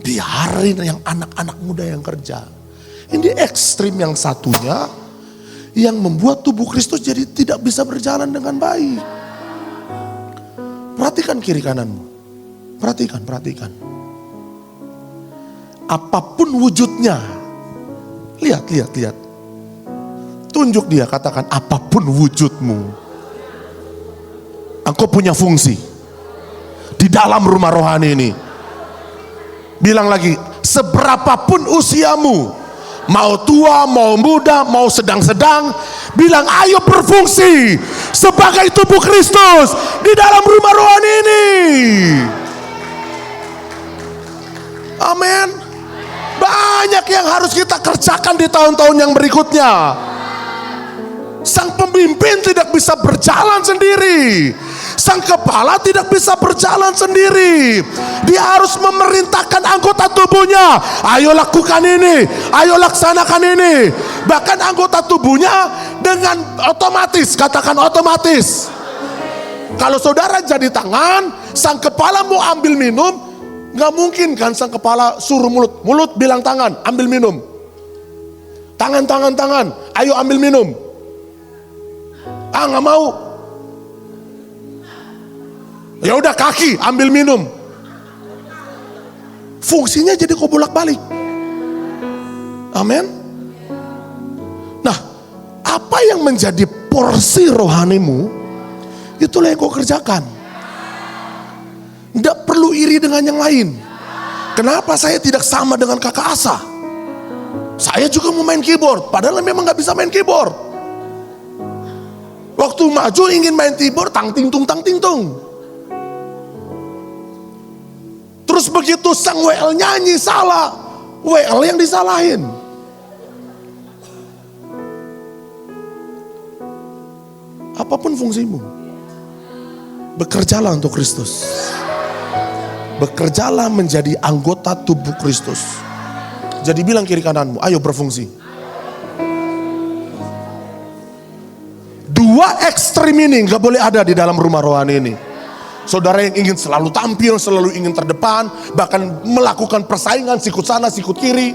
B: Biarin yang anak-anak muda yang kerja. Ini ekstrim yang satunya yang membuat tubuh Kristus jadi tidak bisa berjalan dengan baik. Perhatikan kiri kananmu. Perhatikan. Apapun wujudnya. Lihat. Tunjuk dia, katakan apapun wujudmu. Engkau punya fungsi. Di dalam rumah rohani ini. Bilang lagi, seberapapun usiamu, mau tua, mau muda, mau sedang-sedang, bilang ayo berfungsi sebagai tubuh Kristus di dalam rumah rohani ini. Amin. Banyak yang harus kita kerjakan di tahun-tahun yang berikutnya. Sang pemimpin tidak bisa berjalan sendiri. Sang kepala tidak bisa berjalan sendiri. Dia harus memerintahkan anggota tubuhnya. Ayo lakukan ini, ayo laksanakan ini. Bahkan anggota tubuhnya dengan otomatis, katakan otomatis. Kalau saudara jadi tangan, sang kepala mau ambil minum, gak mungkin kan sang kepala suruh mulut bilang tangan, ambil minum. Tangan, ayo ambil minum. Gak mau. Ya udah kaki ambil minum. Fungsinya jadi kau bolak-balik. Amin. Nah, apa yang menjadi porsi rohanimu, itulah yang kau kerjakan. Tidak perlu iri dengan yang lain. Kenapa saya tidak sama dengan kakak Asa? Saya juga mau main keyboard, padahal memang gak bisa main keyboard. Waktu maju ingin main keyboard, tang ting tung. Terus begitu sang WL nyanyi salah, WL yang disalahin. Apapun fungsimu, bekerjalah untuk Kristus. Bekerjalah menjadi anggota tubuh Kristus. Jadi bilang kiri kananmu, ayo berfungsi. Dua ekstrim ini gak boleh ada di dalam rumah rohani ini. Saudara yang ingin selalu tampil, selalu ingin terdepan, bahkan melakukan persaingan sikut sana, sikut kiri.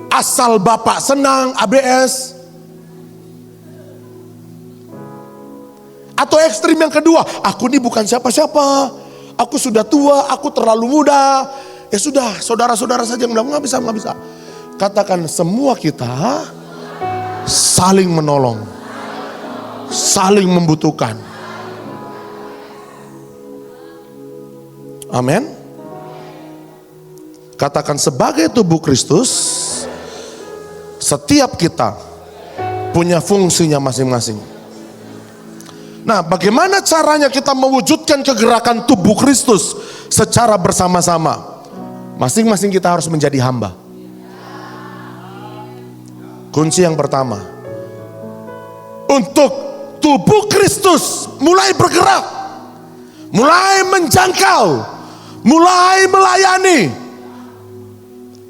B: Asal Bapak senang, ABS. Atau ekstrim yang kedua, aku ini bukan siapa-siapa, aku sudah tua, aku terlalu muda. Ya sudah, saudara-saudara saja yang bilang, nggak bisa. Katakan semua kita saling menolong, saling membutuhkan. Amin. Katakan sebagai tubuh Kristus, setiap kita punya fungsinya masing-masing. Nah, bagaimana caranya kita mewujudkan kegerakan tubuh Kristus secara bersama-sama? Masing-masing kita harus menjadi hamba. Kunci yang pertama, untuk tubuh Kristus mulai bergerak, mulai menjangkau, mulai melayani,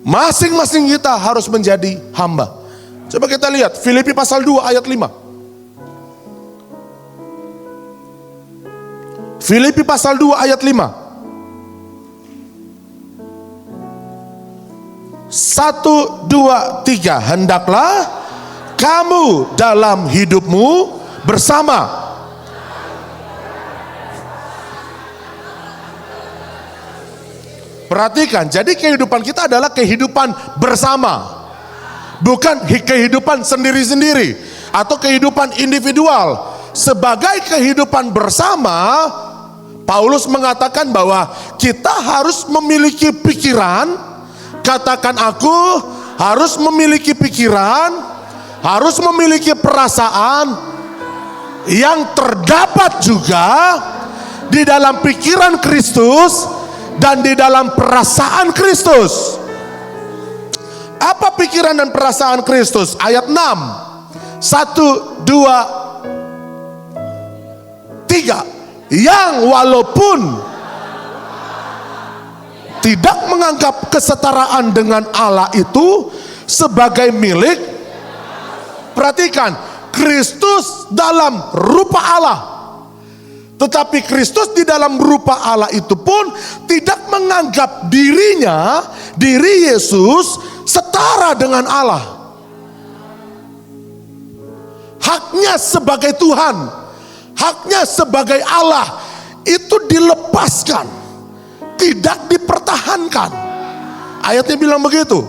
B: masing-masing kita harus menjadi hamba. Coba kita lihat Filipi pasal 2 ayat 5. Filipi pasal 2 ayat 5. 1, 2, 3. Hendaklah kamu dalam hidupmu bersama. Perhatikan, jadi kehidupan kita adalah kehidupan bersama. Bukan kehidupan sendiri-sendiri atau kehidupan individual. Sebagai kehidupan bersama, Paulus mengatakan bahwa kita harus memiliki pikiran, katakan aku harus memiliki pikiran, harus memiliki perasaan yang terdapat juga di dalam pikiran Kristus dan di dalam perasaan Kristus. Apa pikiran dan perasaan Kristus? Ayat 6. 1, 2, 3. Yang walaupun tidak menganggap kesetaraan dengan Allah itu sebagai milik, perhatikan, Kristus dalam rupa Allah. Tetapi Kristus di dalam rupa Allah itu pun tidak menganggap dirinya, diri Yesus setara dengan Allah. Haknya sebagai Tuhan, haknya sebagai Allah itu dilepaskan, tidak dipertahankan. Ayatnya bilang begitu.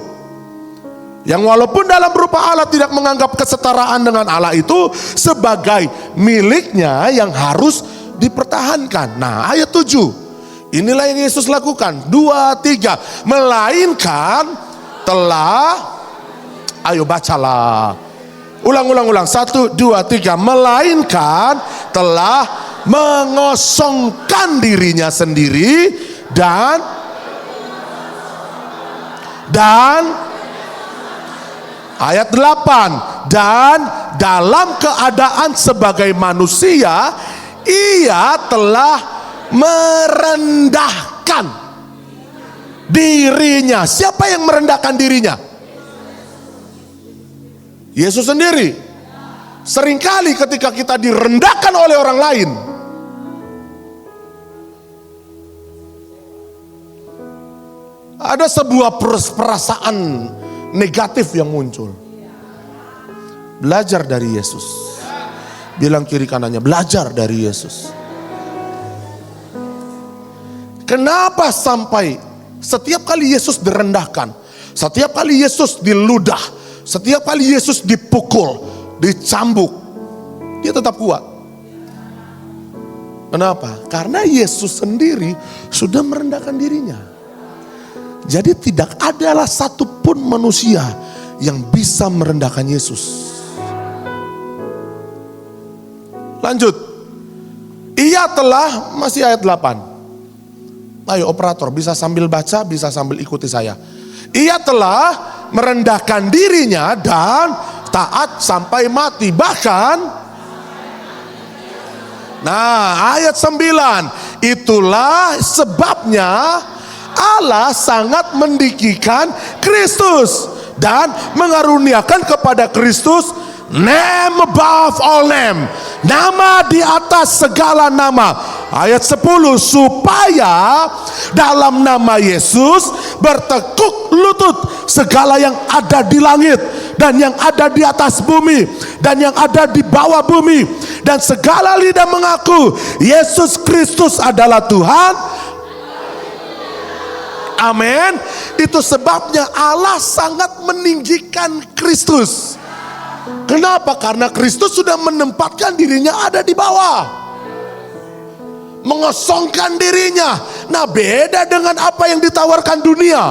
B: Yang walaupun dalam rupa Allah tidak menganggap kesetaraan dengan Allah itu sebagai miliknya yang harus dipertahankan. Nah, ayat 7. Inilah yang Yesus lakukan. 2, 3. Melainkan telah, ayo bacalah. Ulang. 1, 2, 3. Melainkan telah mengosongkan dirinya sendiri dan ayat 8. Dan dalam keadaan sebagai manusia, ia telah merendahkan dirinya. Siapa yang merendahkan dirinya? Yesus sendiri. Seringkali ketika kita direndahkan oleh orang lain, ada sebuah perasaan negatif yang muncul. Belajar dari Yesus. Bilang kiri kanannya, belajar dari Yesus. Kenapa sampai setiap kali Yesus direndahkan, setiap kali Yesus diludah, setiap kali Yesus dipukul, dicambuk, dia tetap kuat? Kenapa? Karena Yesus sendiri sudah merendahkan dirinya. Jadi tidak adalah satupun manusia yang bisa merendahkan Yesus. Lanjut. Ia telah, masih ayat 8. Ayo operator, bisa sambil baca, bisa sambil ikuti saya. Ia telah merendahkan dirinya dan taat sampai mati. Bahkan Nah, ayat 9. Itulah sebabnya Allah sangat meninggikan Kristus dan mengaruniakan kepada Kristus name above all name, nama di atas segala nama. Ayat 10, supaya dalam nama Yesus bertekuk lutut segala yang ada di langit dan yang ada di atas bumi dan yang ada di bawah bumi, dan segala lidah mengaku Yesus Kristus adalah Tuhan. Amin. Itu sebabnya Allah sangat meninggikan Kristus. Kenapa? Karena Kristus sudah menempatkan dirinya ada di bawah, mengosongkan dirinya. Nah, beda dengan apa yang ditawarkan dunia,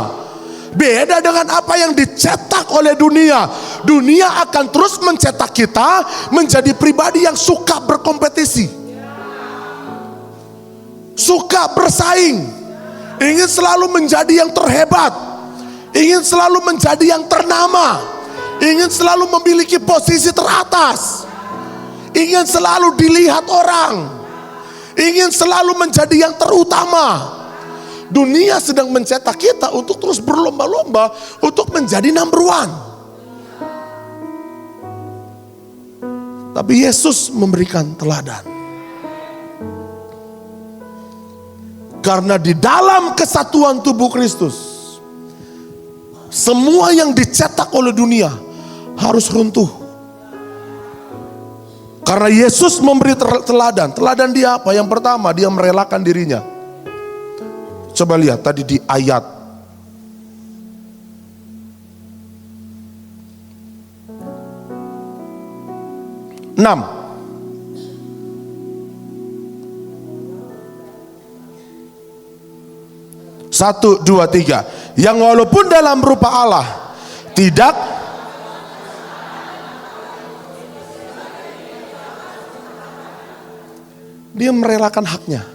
B: beda dengan apa yang dicetak oleh dunia. Dunia akan terus mencetak kita menjadi pribadi yang suka berkompetisi, suka bersaing, ingin selalu menjadi yang terhebat, ingin selalu menjadi yang ternama, ingin selalu memiliki posisi teratas, ingin selalu dilihat orang, ingin selalu menjadi yang terutama. Dunia sedang mencetak kita untuk terus berlomba-lomba untuk menjadi number one. Tapi Yesus memberikan teladan. Karena di dalam kesatuan tubuh Kristus, semua yang dicetak oleh dunia harus runtuh. Karena Yesus memberi teladan. Teladan dia apa? Yang pertama, dia merelakan dirinya. Coba lihat tadi di ayat 6. 1, 2, 3. Yang walaupun dalam rupa Allah tidak dia merelakan haknya.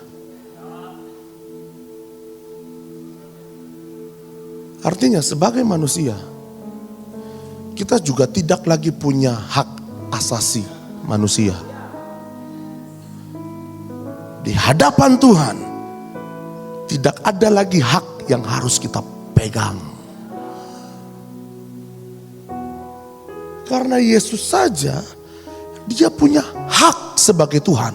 B: Artinya sebagai manusia kita juga tidak lagi punya hak asasi manusia. Di hadapan Tuhan tidak ada lagi hak yang harus kita pegang. Karena Yesus saja dia punya hak sebagai Tuhan.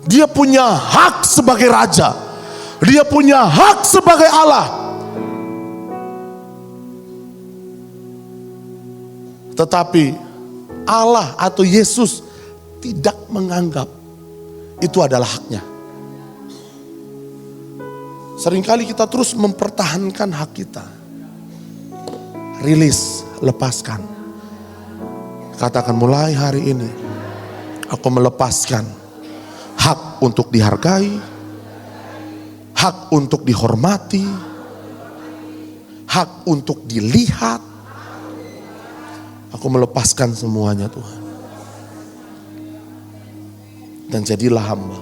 B: Dia punya hak sebagai Raja. Dia punya hak sebagai Allah. Tetapi Allah atau Yesus tidak menganggap itu adalah haknya. Seringkali kita terus mempertahankan hak kita. Rilis, lepaskan. Katakan, mulai hari ini aku melepaskan hak untuk dihargai, hak untuk dihormati, hak untuk dilihat. Aku melepaskan semuanya, Tuhan. Dan jadilah hamba.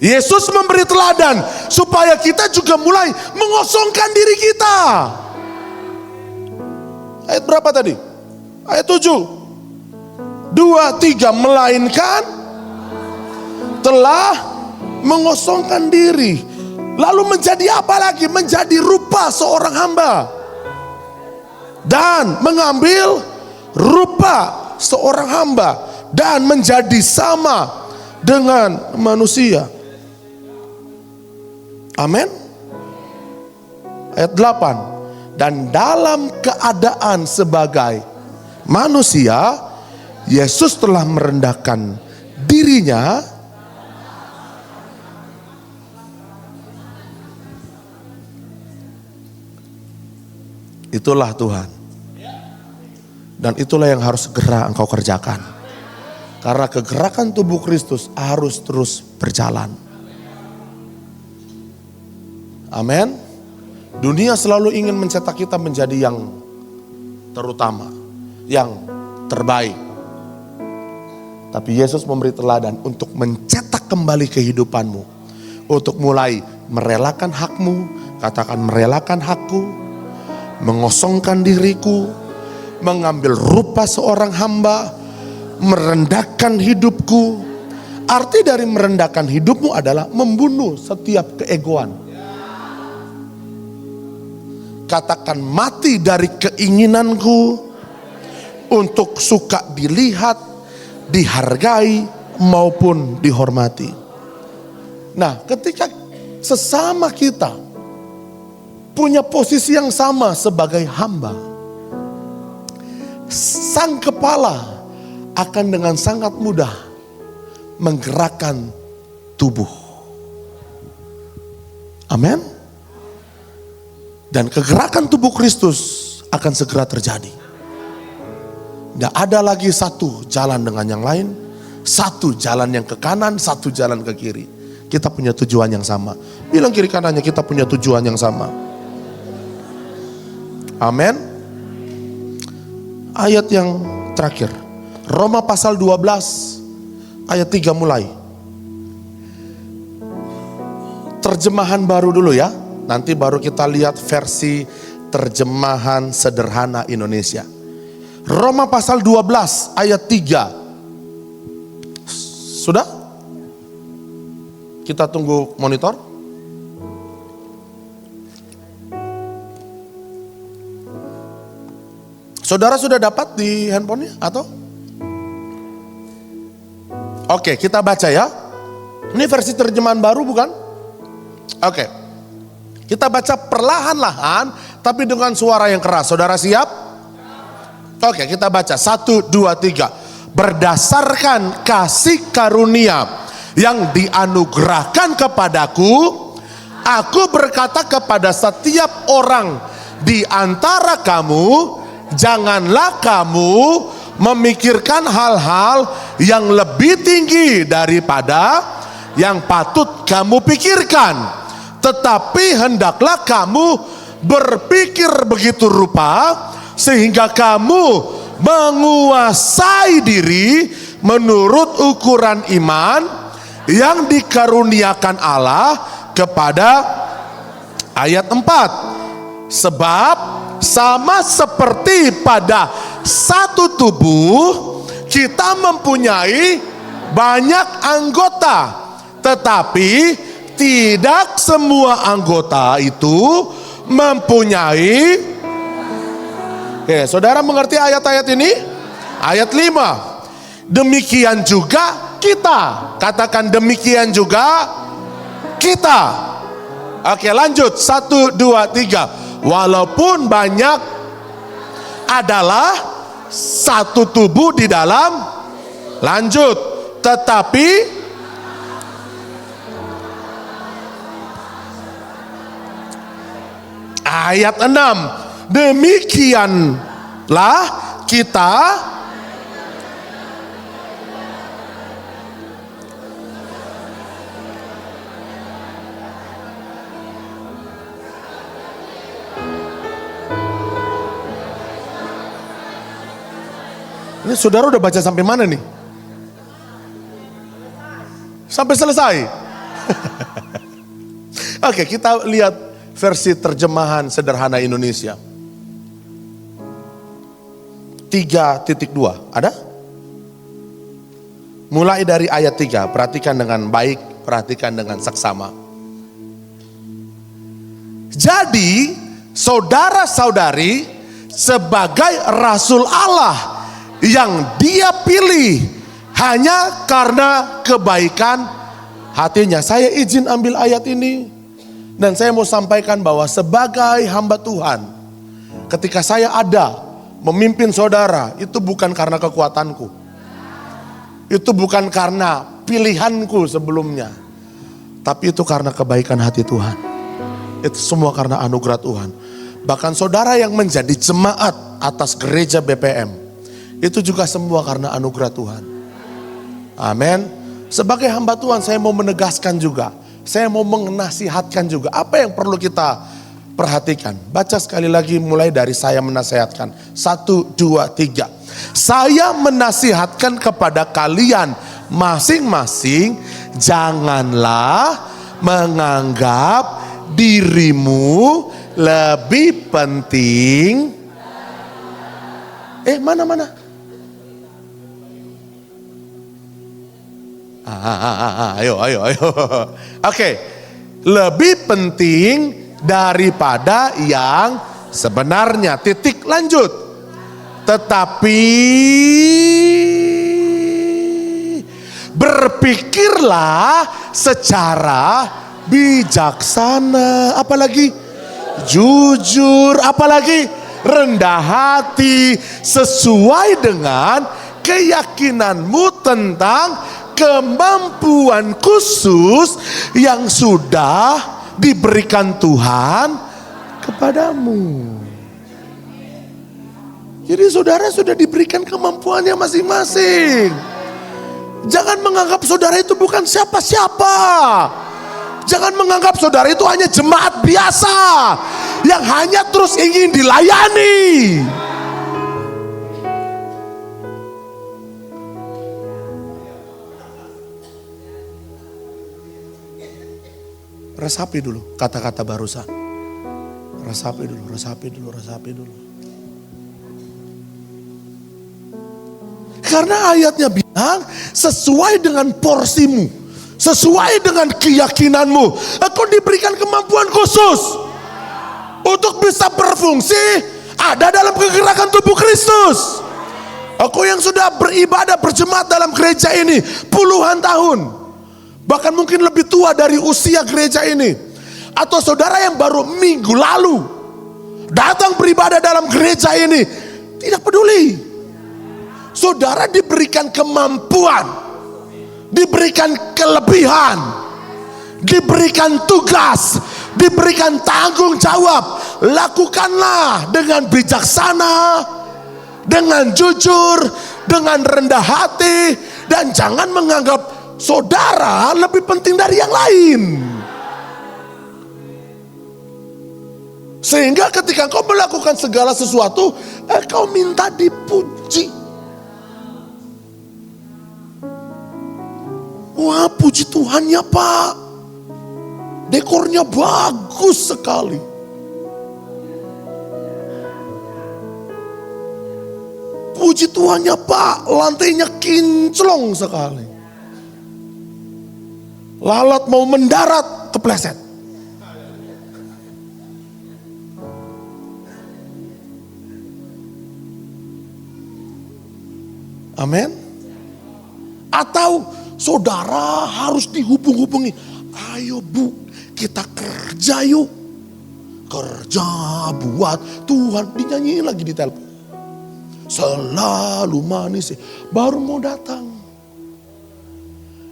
B: Yesus memberi teladan supaya kita juga mulai mengosongkan diri kita. Ayat berapa tadi? Ayat 7. 2, 3, melainkan telah mengosongkan diri. Lalu menjadi apa lagi? Menjadi rupa seorang hamba. Dan mengambil rupa seorang hamba. Dan menjadi sama dengan manusia. Amin. Ayat 8. Dan dalam keadaan sebagai manusia, Yesus telah merendahkan dirinya itulah Tuhan. Dan itulah yang harus segera engkau kerjakan. Karena kegerakan tubuh Kristus harus terus berjalan. Amin. Dunia selalu ingin mencetak kita menjadi yang terutama, yang terbaik. Tapi Yesus memberi teladan untuk mencetak kembali kehidupanmu. Untuk mulai merelakan hakmu, katakan merelakan hakku, mengosongkan diriku, mengambil rupa seorang hamba, merendahkan hidupku. Arti dari merendahkan hidupmu adalah membunuh setiap keegoan. Katakan, mati dari keinginanku untuk suka dilihat, dihargai maupun dihormati. Nah, ketika sesama kita punya posisi yang sama sebagai hamba, sang kepala akan dengan sangat mudah menggerakkan tubuh. Amin. Dan kegerakan tubuh Kristus akan segera terjadi. Tidak ada lagi satu jalan dengan yang lain, satu jalan yang ke kanan, satu jalan ke kiri. Kita punya tujuan yang sama. Bilang kiri kanannya, kita punya tujuan yang sama. Amin. Ayat yang terakhir, Roma pasal 12 ayat 3 mulai. Terjemahan baru dulu ya. Nanti baru kita lihat versi terjemahan sederhana Indonesia. Roma pasal 12 ayat 3. Sudah? Kita tunggu monitor. Saudara sudah dapat di handphonenya atau? Oke, kita baca ya. Ini versi terjemahan baru bukan? Oke. Kita baca perlahan-lahan tapi dengan suara yang keras. Saudara siap? Oke, kita baca 1, 2, 3. Berdasarkan kasih karunia yang dianugerahkan kepadaku, aku berkata kepada setiap orang di antara kamu, janganlah kamu memikirkan hal-hal yang lebih tinggi daripada yang patut kamu pikirkan. Tetapi hendaklah kamu berpikir begitu rupa sehingga kamu menguasai diri menurut ukuran iman yang dikaruniakan Allah kepada ayat 4. Sebab sama seperti pada satu tubuh kita mempunyai banyak anggota, tetapi tidak semua anggota itu mempunyai. Oke, saudara mengerti ayat-ayat ini? Ayat 5. Demikian juga kita. Katakan demikian juga kita. Oke, lanjut. 1, 2, 3. Walaupun banyak adalah satu tubuh di dalam. Lanjut. Tetapi ayat 6, demikianlah kita Ini saudara udah baca sampai mana nih? Sampai selesai. Oke, kita lihat versi terjemahan sederhana Indonesia. 3.2, ada? Mulai dari ayat 3, perhatikan dengan baik, perhatikan dengan seksama. Jadi, saudara-saudari, sebagai Rasul Allah yang Dia pilih hanya karena kebaikan hatinya. Saya izin ambil ayat ini dan saya mau sampaikan bahwa sebagai hamba Tuhan, ketika saya ada memimpin saudara, itu bukan karena kekuatanku, itu bukan karena pilihanku sebelumnya, tapi itu karena kebaikan hati Tuhan. Itu semua karena anugerah Tuhan. Bahkan saudara yang menjadi jemaat atas gereja BPM, itu juga semua karena anugerah Tuhan. Amin. Sebagai hamba Tuhan, saya mau menegaskan juga, saya mau menasihatkan juga apa yang perlu kita perhatikan. Baca sekali lagi mulai dari saya menasihatkan. 1, 2, 3. Saya menasihatkan kepada kalian masing-masing, janganlah menganggap dirimu lebih penting. Mana? Ayo. Oke, lebih penting daripada yang sebenarnya. Titik, lanjut. Tetapi berpikirlah secara bijaksana, apalagi jujur, apalagi rendah hati, sesuai dengan keyakinanmu tentang kemampuan khusus yang sudah diberikan Tuhan kepadamu. Jadi saudara sudah diberikan kemampuannya masing-masing. Jangan menganggap saudara itu bukan siapa-siapa. Jangan menganggap saudara itu hanya jemaat biasa yang hanya terus ingin dilayani. Resapi dulu kata-kata barusan. Resapi dulu. Karena ayatnya bilang sesuai dengan porsimu, sesuai dengan keyakinanmu, engkau diberikan kemampuan khusus untuk bisa berfungsi ada dalam kegerakan tubuh Kristus. Engkau yang sudah beribadah berjemaat dalam gereja ini puluhan tahun, bahkan mungkin lebih tua dari usia gereja ini, atau saudara yang baru minggu lalu datang beribadah dalam gereja ini, tidak peduli. Saudara diberikan kemampuan, diberikan kelebihan, diberikan tugas, diberikan tanggung jawab. Lakukanlah dengan bijaksana, dengan jujur, dengan rendah hati, dan jangan menganggap saudara lebih penting dari yang lain. Sehingga ketika kau melakukan segala sesuatu, kau minta dipuji. Wah, puji Tuhan ya Pak, dekornya bagus sekali. Puji Tuhan ya Pak, lantainya kinclong sekali. Lalat mau mendarat, kepleset. Amin. Atau saudara harus dihubung-hubungi. Ayo Bu, kita kerja yuk. Kerja buat Tuhan. Dinyanyiin lagi di telepon. Selalu manis. Baru mau datang.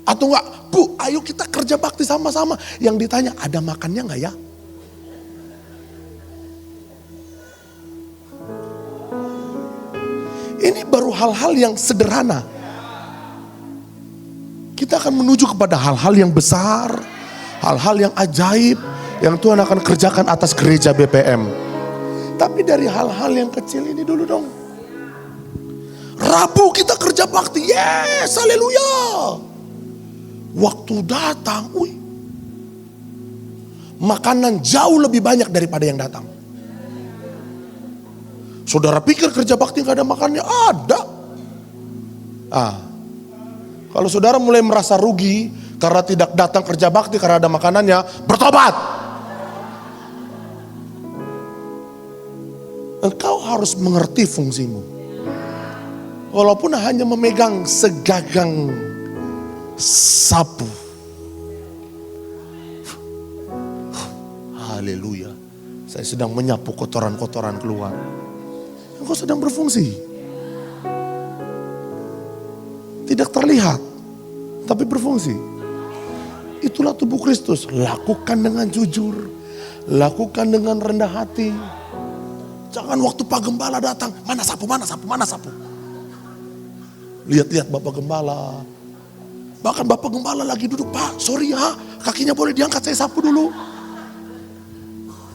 B: Atau enggak, Bu ayo kita kerja bakti sama-sama. Yang ditanya, ada makannya enggak ya? Ini baru hal-hal yang sederhana. Kita akan menuju kepada hal-hal yang besar, hal-hal yang ajaib, yang Tuhan akan kerjakan atas gereja BPM. Tapi dari hal-hal yang kecil ini dulu dong. Rabu kita kerja bakti, yes, haleluya. Waktu datang, makanan jauh lebih banyak daripada yang datang. Saudara pikir kerja bakti gak ada makannya? Ada. Kalau saudara mulai merasa rugi karena tidak datang kerja bakti karena ada makanannya, bertobat. Engkau harus mengerti fungsimu. Walaupun hanya memegang segagang sapu. Haleluya. Saya sedang menyapu kotoran-kotoran keluar. Engkau sedang berfungsi. Tidak terlihat, tapi berfungsi. Itulah tubuh Kristus. Lakukan dengan jujur, lakukan dengan rendah hati. Jangan waktu Pak Gembala datang, mana sapu. Lihat-lihat Bapak Gembala. Bahkan Bapak Gembala lagi duduk, Pak sorry ya, kakinya boleh diangkat, saya sapu dulu.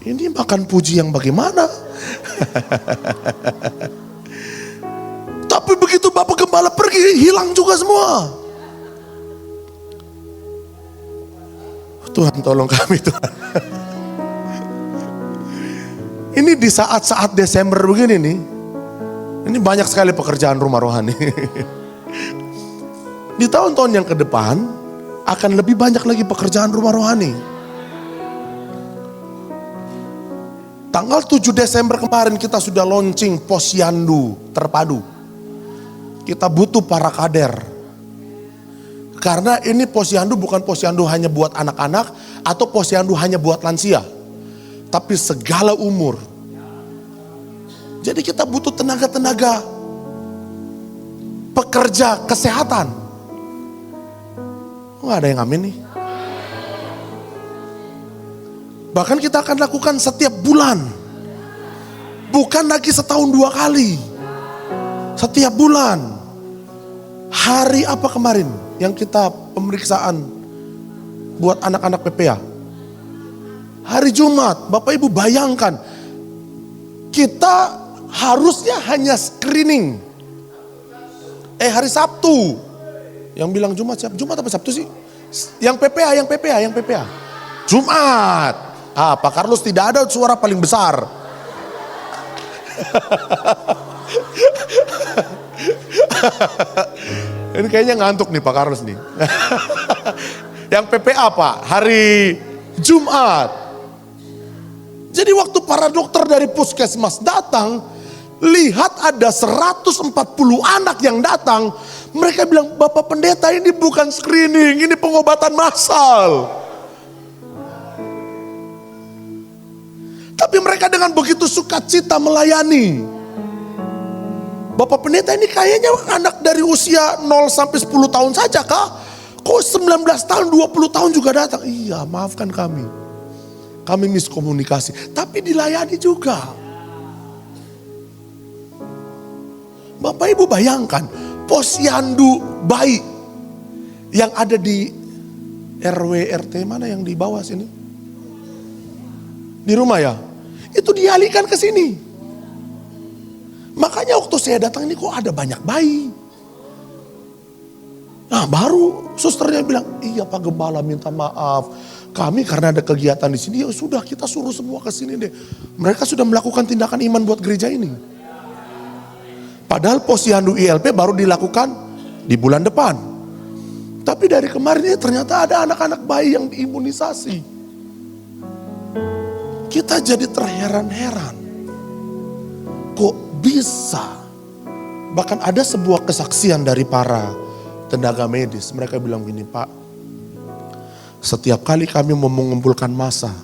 B: Ini makan puji yang bagaimana? Tapi begitu Bapak Gembala pergi, hilang juga semua. Tuhan tolong kami Tuhan. Ini di saat-saat Desember begini nih, ini banyak sekali pekerjaan rumah rohani. Di tahun-tahun yang ke depan akan lebih banyak lagi pekerjaan rumah rohani. Tanggal 7 Desember kemarin kita sudah launching posyandu terpadu. Kita butuh para kader. Karena ini posyandu bukan posyandu hanya buat anak-anak atau posyandu hanya buat lansia. Tapi segala umur. Jadi kita butuh tenaga-tenaga pekerja kesehatan. Nggak ada yang amin nih. Bahkan kita akan lakukan setiap bulan. Bukan lagi setahun 2 kali. Setiap bulan. Hari apa kemarin yang kita pemeriksaan buat anak-anak PPA? Hari Jumat. Bapak Ibu bayangkan. Kita harusnya hanya screening. Hari Sabtu. Yang bilang Jumat siapa? Jumat apa Sabtu sih? Yang PPA. Jumat. Pak Carlos tidak ada suara paling besar. Ini kayaknya ngantuk nih Pak Carlos nih. Yang PPA Pak, hari Jumat. Jadi waktu para dokter dari puskesmas datang, lihat ada 140 anak yang datang. Mereka bilang, Bapak Pendeta ini bukan screening, ini pengobatan massal. Tapi mereka dengan begitu sukacita melayani. Bapak Pendeta ini kayaknya anak dari usia 0 sampai 10 tahun saja kah? Kok 19 tahun, 20 tahun juga datang? Iya, maafkan kami. Kami miskomunikasi. Tapi dilayani juga. Bapak Ibu bayangkan, posyandu bayi yang ada di RW RT mana yang di bawah sini? Di rumah ya? Itu dialihkan ke sini. Makanya waktu saya datang ini kok ada banyak bayi. Nah baru susternya bilang, iya Pak Gembala minta maaf. Kami karena ada kegiatan di sini, ya sudah kita suruh semua ke sini deh. Mereka sudah melakukan tindakan iman buat gereja ini. Padahal posyandu ILP baru dilakukan di bulan depan. Tapi dari kemarin ini ternyata ada anak-anak bayi yang diimunisasi. Kita jadi terheran-heran. Kok bisa? Bahkan ada sebuah kesaksian dari para tenaga medis. Mereka bilang gini, Pak, setiap kali kami mau mengumpulkan massa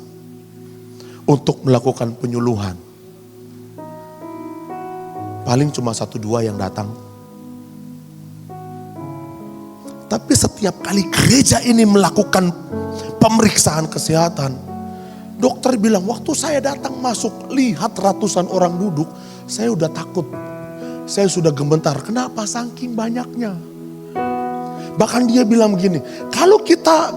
B: untuk melakukan penyuluhan, paling cuma 1-2 yang datang. Tapi setiap kali gereja ini melakukan pemeriksaan kesehatan, dokter bilang, waktu saya datang masuk, lihat ratusan orang duduk, saya udah takut. Saya sudah gemetar, kenapa? Saking banyaknya. Bahkan dia bilang begini, kalau kita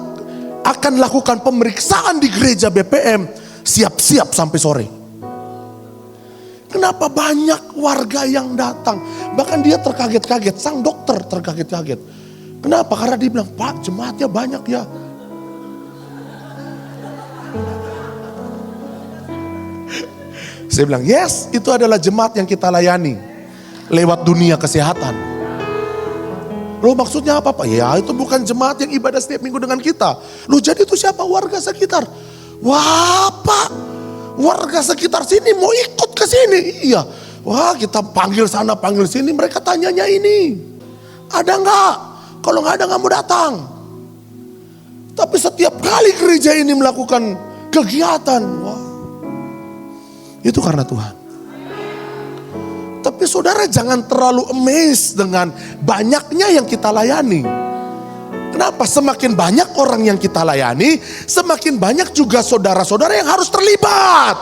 B: akan lakukan pemeriksaan di gereja BPM, siap-siap sampai sore. Kenapa banyak warga yang datang? Bahkan dia terkaget-kaget, sang dokter terkaget-kaget. Kenapa? Karena dia bilang, Pak jemaatnya banyak ya. Saya bilang, yes, itu adalah jemaat yang kita layani lewat dunia kesehatan. Loh maksudnya apa Pak? Ya itu bukan jemaat yang ibadah setiap minggu dengan kita. Loh jadi itu siapa? Warga sekitar. Wah Pak, warga sekitar sini mau ikut ke sini. Iya. Wah kita panggil sana panggil sini, mereka tanyanya ini. Ada enggak? Kalau enggak ada enggak mau datang. Tapi setiap kali gereja ini melakukan kegiatan, wah, itu karena Tuhan. Tapi saudara jangan terlalu amazed dengan banyaknya yang kita layani. Kenapa? Semakin banyak orang yang kita layani, semakin banyak juga saudara-saudara yang harus terlibat.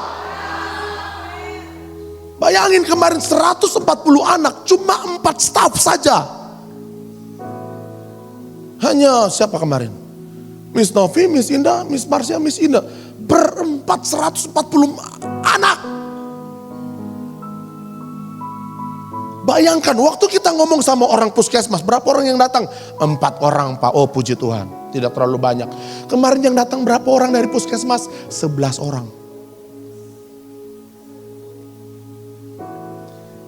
B: Bayangin kemarin 140 anak, cuma 4 staff saja. Hanya siapa kemarin? Miss Novi, Miss Indah, Miss Marsha, Miss Indah. Berempat 140 anak. Bayangkan waktu kita ngomong sama orang puskesmas, berapa orang yang datang? 4 orang Pak, oh puji Tuhan, tidak terlalu banyak. Kemarin yang datang berapa orang dari puskesmas? 11 orang.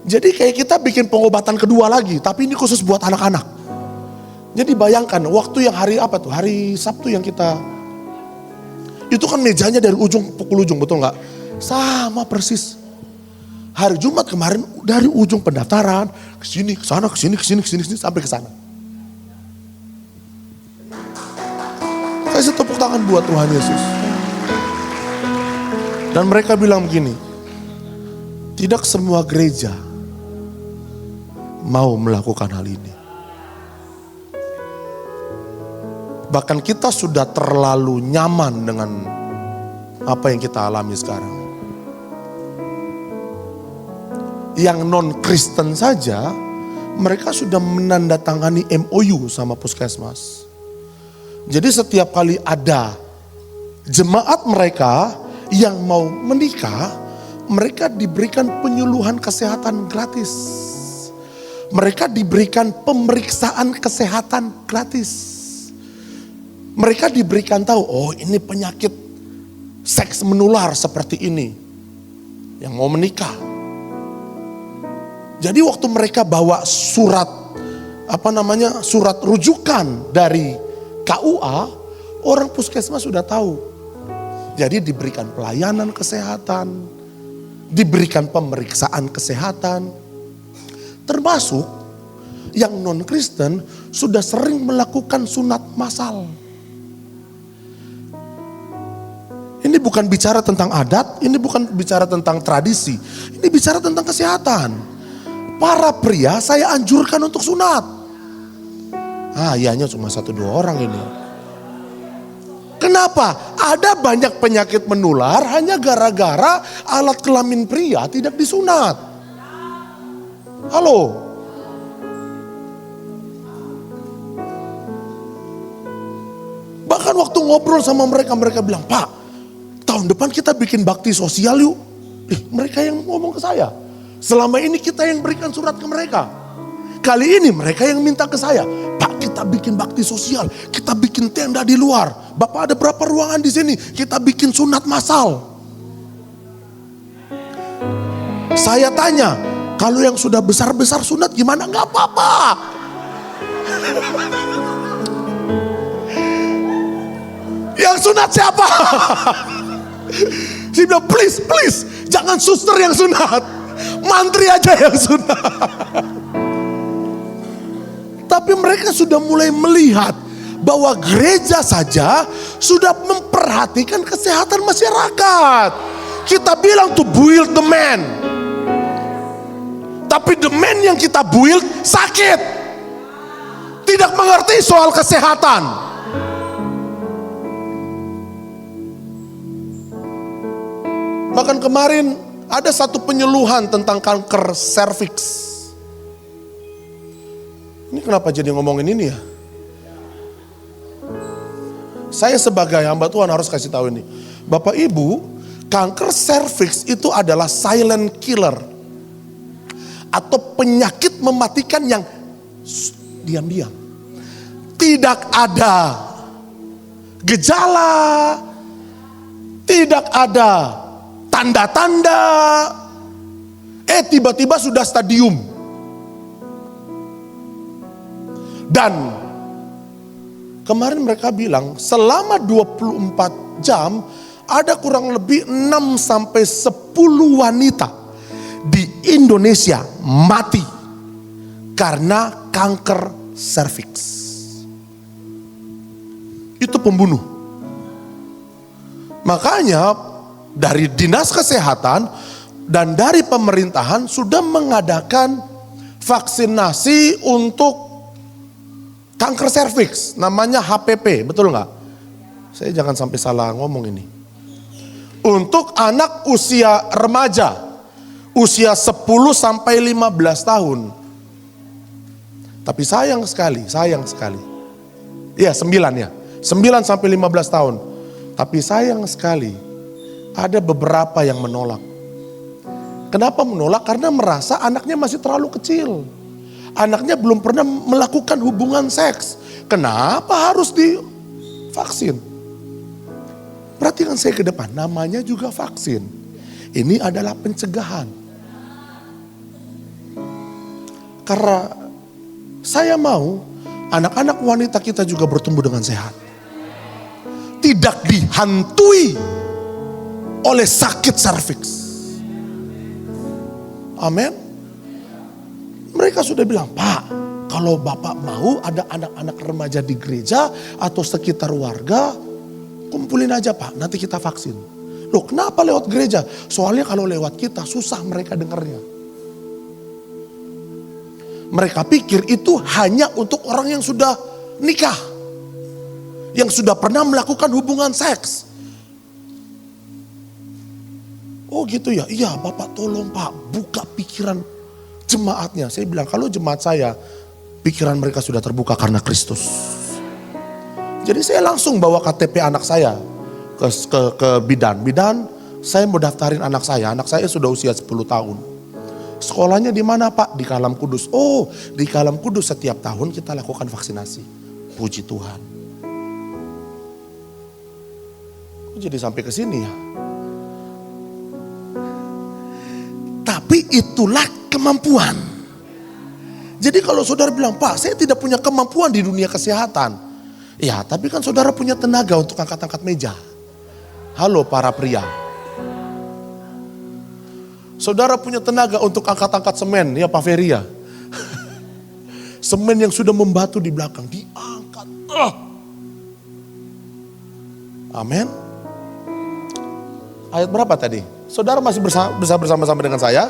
B: Jadi kayak kita bikin pengobatan kedua lagi, tapi ini khusus buat anak-anak. Jadi bayangkan waktu yang hari apa tuh? Hari Sabtu yang kita, itu kan mejanya dari ujung pukul ujung, betul nggak? Sama persis. Hari Jumat kemarin dari ujung pendaftaran ke sini, ke sana, ke sini, ke sini, ke sini, sampai ke sana. Kasih tepuk tangan buat Tuhan Yesus. Dan mereka bilang begini, tidak semua gereja mau melakukan hal ini. Bahkan kita sudah terlalu nyaman dengan apa yang kita alami sekarang. Yang non-Kristen saja, mereka sudah menandatangani MOU sama puskesmas. Jadi setiap kali ada jemaat mereka yang mau menikah, mereka diberikan penyuluhan kesehatan gratis. Mereka diberikan pemeriksaan kesehatan gratis. Mereka diberikan tahu, oh ini penyakit seks menular seperti ini. Yang mau menikah. Jadi waktu mereka bawa surat, surat rujukan dari KUA, orang puskesmas sudah tahu. Jadi diberikan pelayanan kesehatan, diberikan pemeriksaan kesehatan. Termasuk yang non-Kristen sudah sering melakukan sunat massal. Ini bukan bicara tentang adat, ini bukan bicara tentang tradisi. Ini bicara tentang kesehatan. Para pria saya anjurkan untuk sunat. Ianya cuma 1-2 orang ini. Kenapa? Ada banyak penyakit menular hanya gara-gara alat kelamin pria tidak disunat. Halo? Bahkan waktu ngobrol sama mereka, mereka bilang, Pak, tahun depan kita bikin bakti sosial yuk. Mereka yang ngomong ke saya. Selama ini kita yang berikan surat ke mereka. Kali ini mereka yang minta ke saya. Pak, kita bikin bakti sosial. Kita bikin tenda di luar. Bapak ada berapa ruangan di sini? Kita bikin sunat massal. Saya tanya, kalau yang sudah besar-besar sunat gimana? Gak apa-apa. Yang sunat siapa? Saya bilang please, jangan suster yang sunat. Mantri aja yang sunat. Tapi mereka sudah mulai melihat bahwa gereja saja sudah memperhatikan kesehatan masyarakat. Kita bilang to build the man. Tapi the man yang kita build sakit. Tidak mengerti soal kesehatan. Bahkan kemarin ada satu penyuluhan tentang kanker serviks. Ini kenapa jadi ngomongin ini ya? Saya sebagai hamba Tuhan harus kasih tahu ini. Bapak Ibu, kanker serviks itu adalah silent killer. Atau penyakit mematikan yang diam-diam. Tidak ada gejala, tidak ada tanda-tanda, tiba-tiba sudah stadium. Dan kemarin mereka bilang selama 24 jam ada kurang lebih 6-10 wanita di Indonesia mati karena kanker serviks. Itu pembunuh. Makanya dari Dinas Kesehatan dan dari pemerintahan sudah mengadakan vaksinasi untuk kanker serviks, namanya HPV, betul nggak? Saya jangan sampai salah ngomong ini. Untuk anak usia remaja, usia 10 sampai 15 tahun. Tapi sayang sekali. Iya 9 ya, 9 sampai 15 tahun. Tapi sayang sekali, ada beberapa yang menolak. Kenapa menolak? Karena merasa anaknya masih terlalu kecil. Anaknya belum pernah melakukan hubungan seks. Kenapa harus divaksin? Perhatikan saya ke depan, namanya juga vaksin. Ini adalah pencegahan. Karena saya mau anak-anak wanita kita juga bertumbuh dengan sehat. Tidak dihantui oleh sakit serviks. Amin. Mereka sudah bilang, Pak, kalau Bapak mau ada anak-anak remaja di gereja atau sekitar warga, kumpulin aja Pak, nanti kita vaksin. Loh, kenapa lewat gereja? Soalnya kalau lewat kita susah mereka dengarnya. Mereka pikir itu hanya untuk orang yang sudah nikah, yang sudah pernah melakukan hubungan seks. Oh gitu ya, iya Bapak tolong Pak buka pikiran jemaatnya. Saya bilang kalau jemaat saya pikiran mereka sudah terbuka karena Kristus. Jadi saya langsung bawa KTP anak saya ke bidan. Bidan, saya mau daftarin anak saya sudah usia 10 tahun. Sekolahnya di mana Pak? Di Kalam Kudus. Oh, di Kalam Kudus setiap tahun kita lakukan vaksinasi. Puji Tuhan. Jadi sampai ke sini ya. Tapi itulah kemampuan. Jadi kalau saudara bilang, Pak saya tidak punya kemampuan di dunia kesehatan. Ya tapi kan saudara punya tenaga untuk angkat-angkat meja. Halo para pria. Saudara punya tenaga untuk angkat-angkat semen, ya Pak Ferry ya. Semen yang sudah membatu di belakang, diangkat. Amin. Ayat berapa tadi? Saudara masih bersama-sama dengan saya?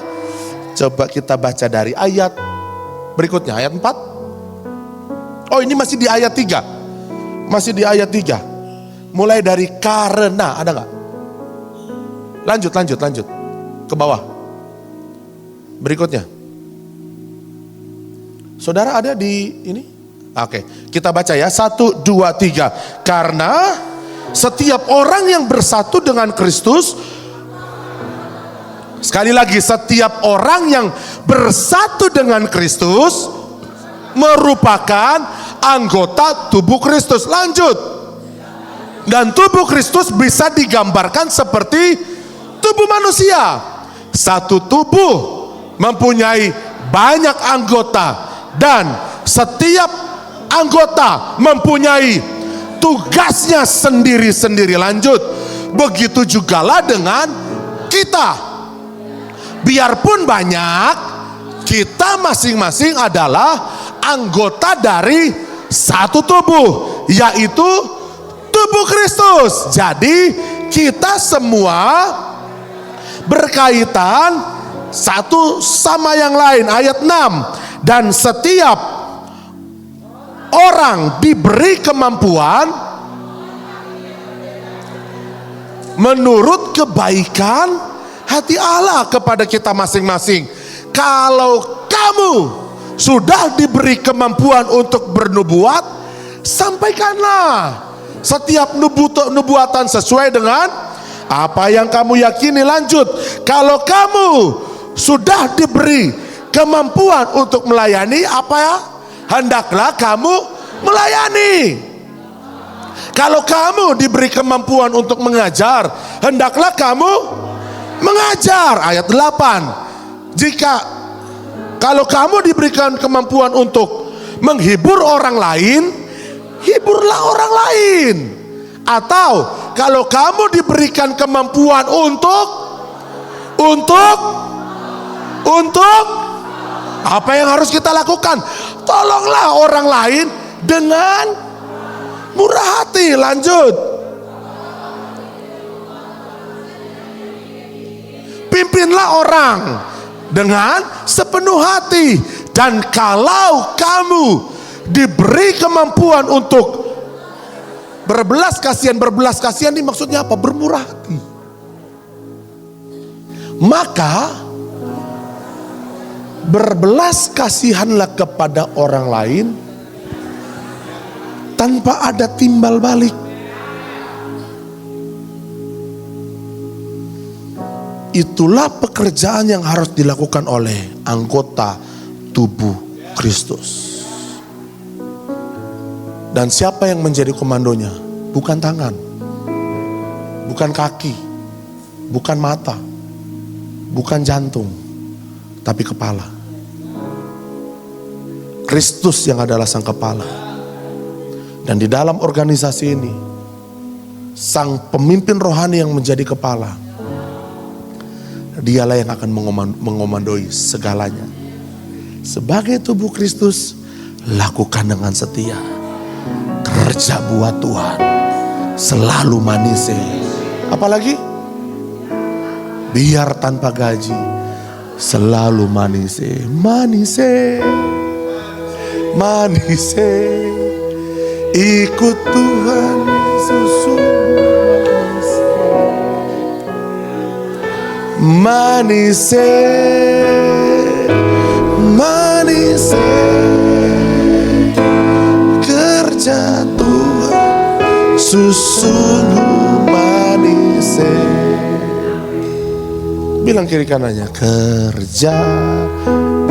B: Coba kita baca dari ayat berikutnya, ayat 4. Oh ini masih di ayat 3. Masih di ayat 3. Mulai dari karena, ada gak? Lanjut. Ke bawah. Berikutnya. Saudara ada di ini? Oke, kita baca ya. 1, 2, 3. Karena setiap orang yang bersatu dengan Kristus. Sekali lagi, setiap orang yang bersatu dengan Kristus merupakan anggota tubuh Kristus. Lanjut. Dan tubuh Kristus bisa digambarkan seperti tubuh manusia. Satu tubuh mempunyai banyak anggota dan setiap anggota mempunyai tugasnya sendiri-sendiri. Lanjut. Begitu jugalah dengan kita. Biarpun banyak, kita masing-masing adalah anggota dari satu tubuh, yaitu tubuh Kristus. Jadi kita semua berkaitan satu sama yang lain. Ayat 6. Dan setiap orang diberi kemampuan menurut kebaikan hati Allah kepada kita masing-masing. Kalau kamu sudah diberi kemampuan untuk bernubuat, sampaikanlah setiap nubuatan sesuai dengan apa yang kamu yakini. Lanjut. Kalau kamu sudah diberi kemampuan untuk melayani, apa ya? Hendaklah kamu melayani. Kalau kamu diberi kemampuan untuk mengajar, hendaklah kamu mengajar. Ayat 8. Kalau kamu diberikan kemampuan untuk menghibur orang lain, hiburlah orang lain. Atau kalau kamu diberikan kemampuan untuk apa yang harus kita lakukan? Tolonglah orang lain dengan murah hati. Lanjut. Pimpinlah orang dengan sepenuh hati. Dan kalau kamu diberi kemampuan untuk berbelas kasihan ini maksudnya apa? Bermurah hati. Maka berbelas kasihanlah kepada orang lain tanpa ada timbal balik. Itulah pekerjaan yang harus dilakukan oleh anggota tubuh Kristus. Dan siapa yang menjadi komandonya? Bukan tangan, bukan kaki, bukan mata, bukan jantung, tapi kepala. Kristus yang adalah sang kepala. Dan di dalam organisasi ini, sang pemimpin rohani yang menjadi kepala, dialah yang akan mengomandoi segalanya. Sebagai tubuh Kristus, lakukan dengan setia. Kerja buat Tuhan, selalu manis. Apalagi? Biar tanpa gaji, selalu manis. Manis, manis. Ikut Tuhan Yesus. Manis, manis. Kerja Tuhan sungguh manis. Bilang kiri kanannya, kerja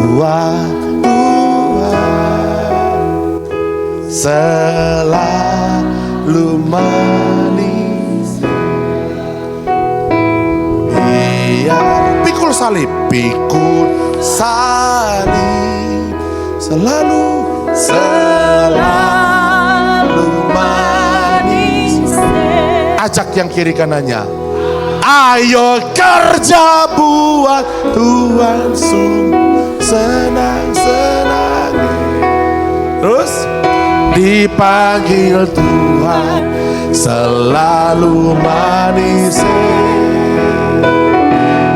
B: buat Tuhan selalu manis. Biar pikul salib selalu manis. Ajak yang kiri kanannya, ayo kerja buat Tuhan, senang-senang. Terus dipanggil Tuhan selalu manis.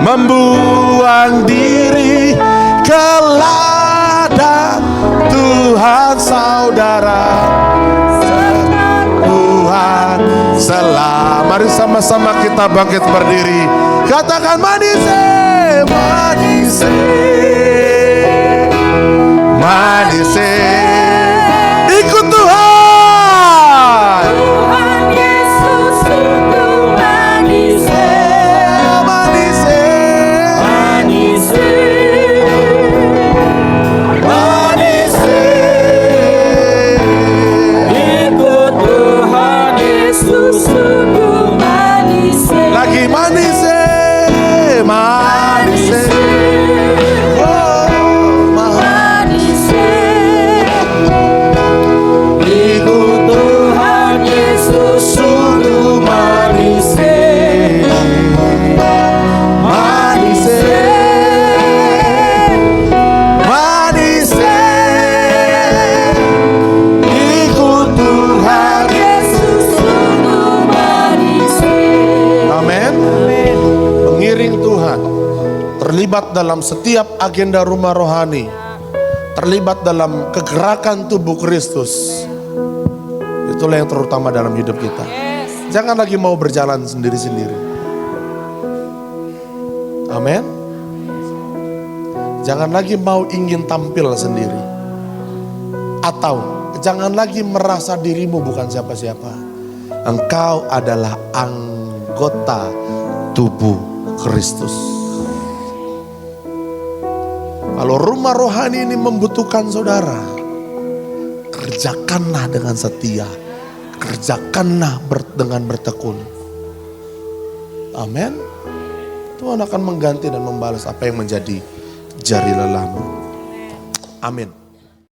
B: Membuang diri ke ladang Tuhan saudara. Tuhan selalu. Mari sama-sama kita bangkit berdiri. Katakan manis, manis, manis. Ikut Tuhan.
A: Tuhan Yesus sungguh manis.
B: Manis,
A: Manis.
B: manis.
A: Ikut Tuhan Yesus sungguh manis.
B: Lagi manis, manis. Oh,
A: Manis. Ikut Tuhan Yesus sungguh manis.
B: manis, manis. Ikut Tuhan.
A: Yesus sungguh manis.
B: Amin. Mengiring Tuhan, terlibat dalam setiap agenda rumah rohani, terlibat dalam kegerakan tubuh Kristus. Itulah yang terutama dalam hidup kita. Jangan lagi mau berjalan sendiri-sendiri. Amin. Jangan lagi mau ingin tampil sendiri. Atau jangan lagi merasa dirimu bukan siapa-siapa. Engkau adalah anggota tubuh Kristus. Kalau rumah rohani ini membutuhkan saudara, kerjakanlah dengan setia. Kerjakanlah dengan bertekun. Amin. Tuhan akan mengganti dan membalas apa yang menjadi jari lelahmu. Amin.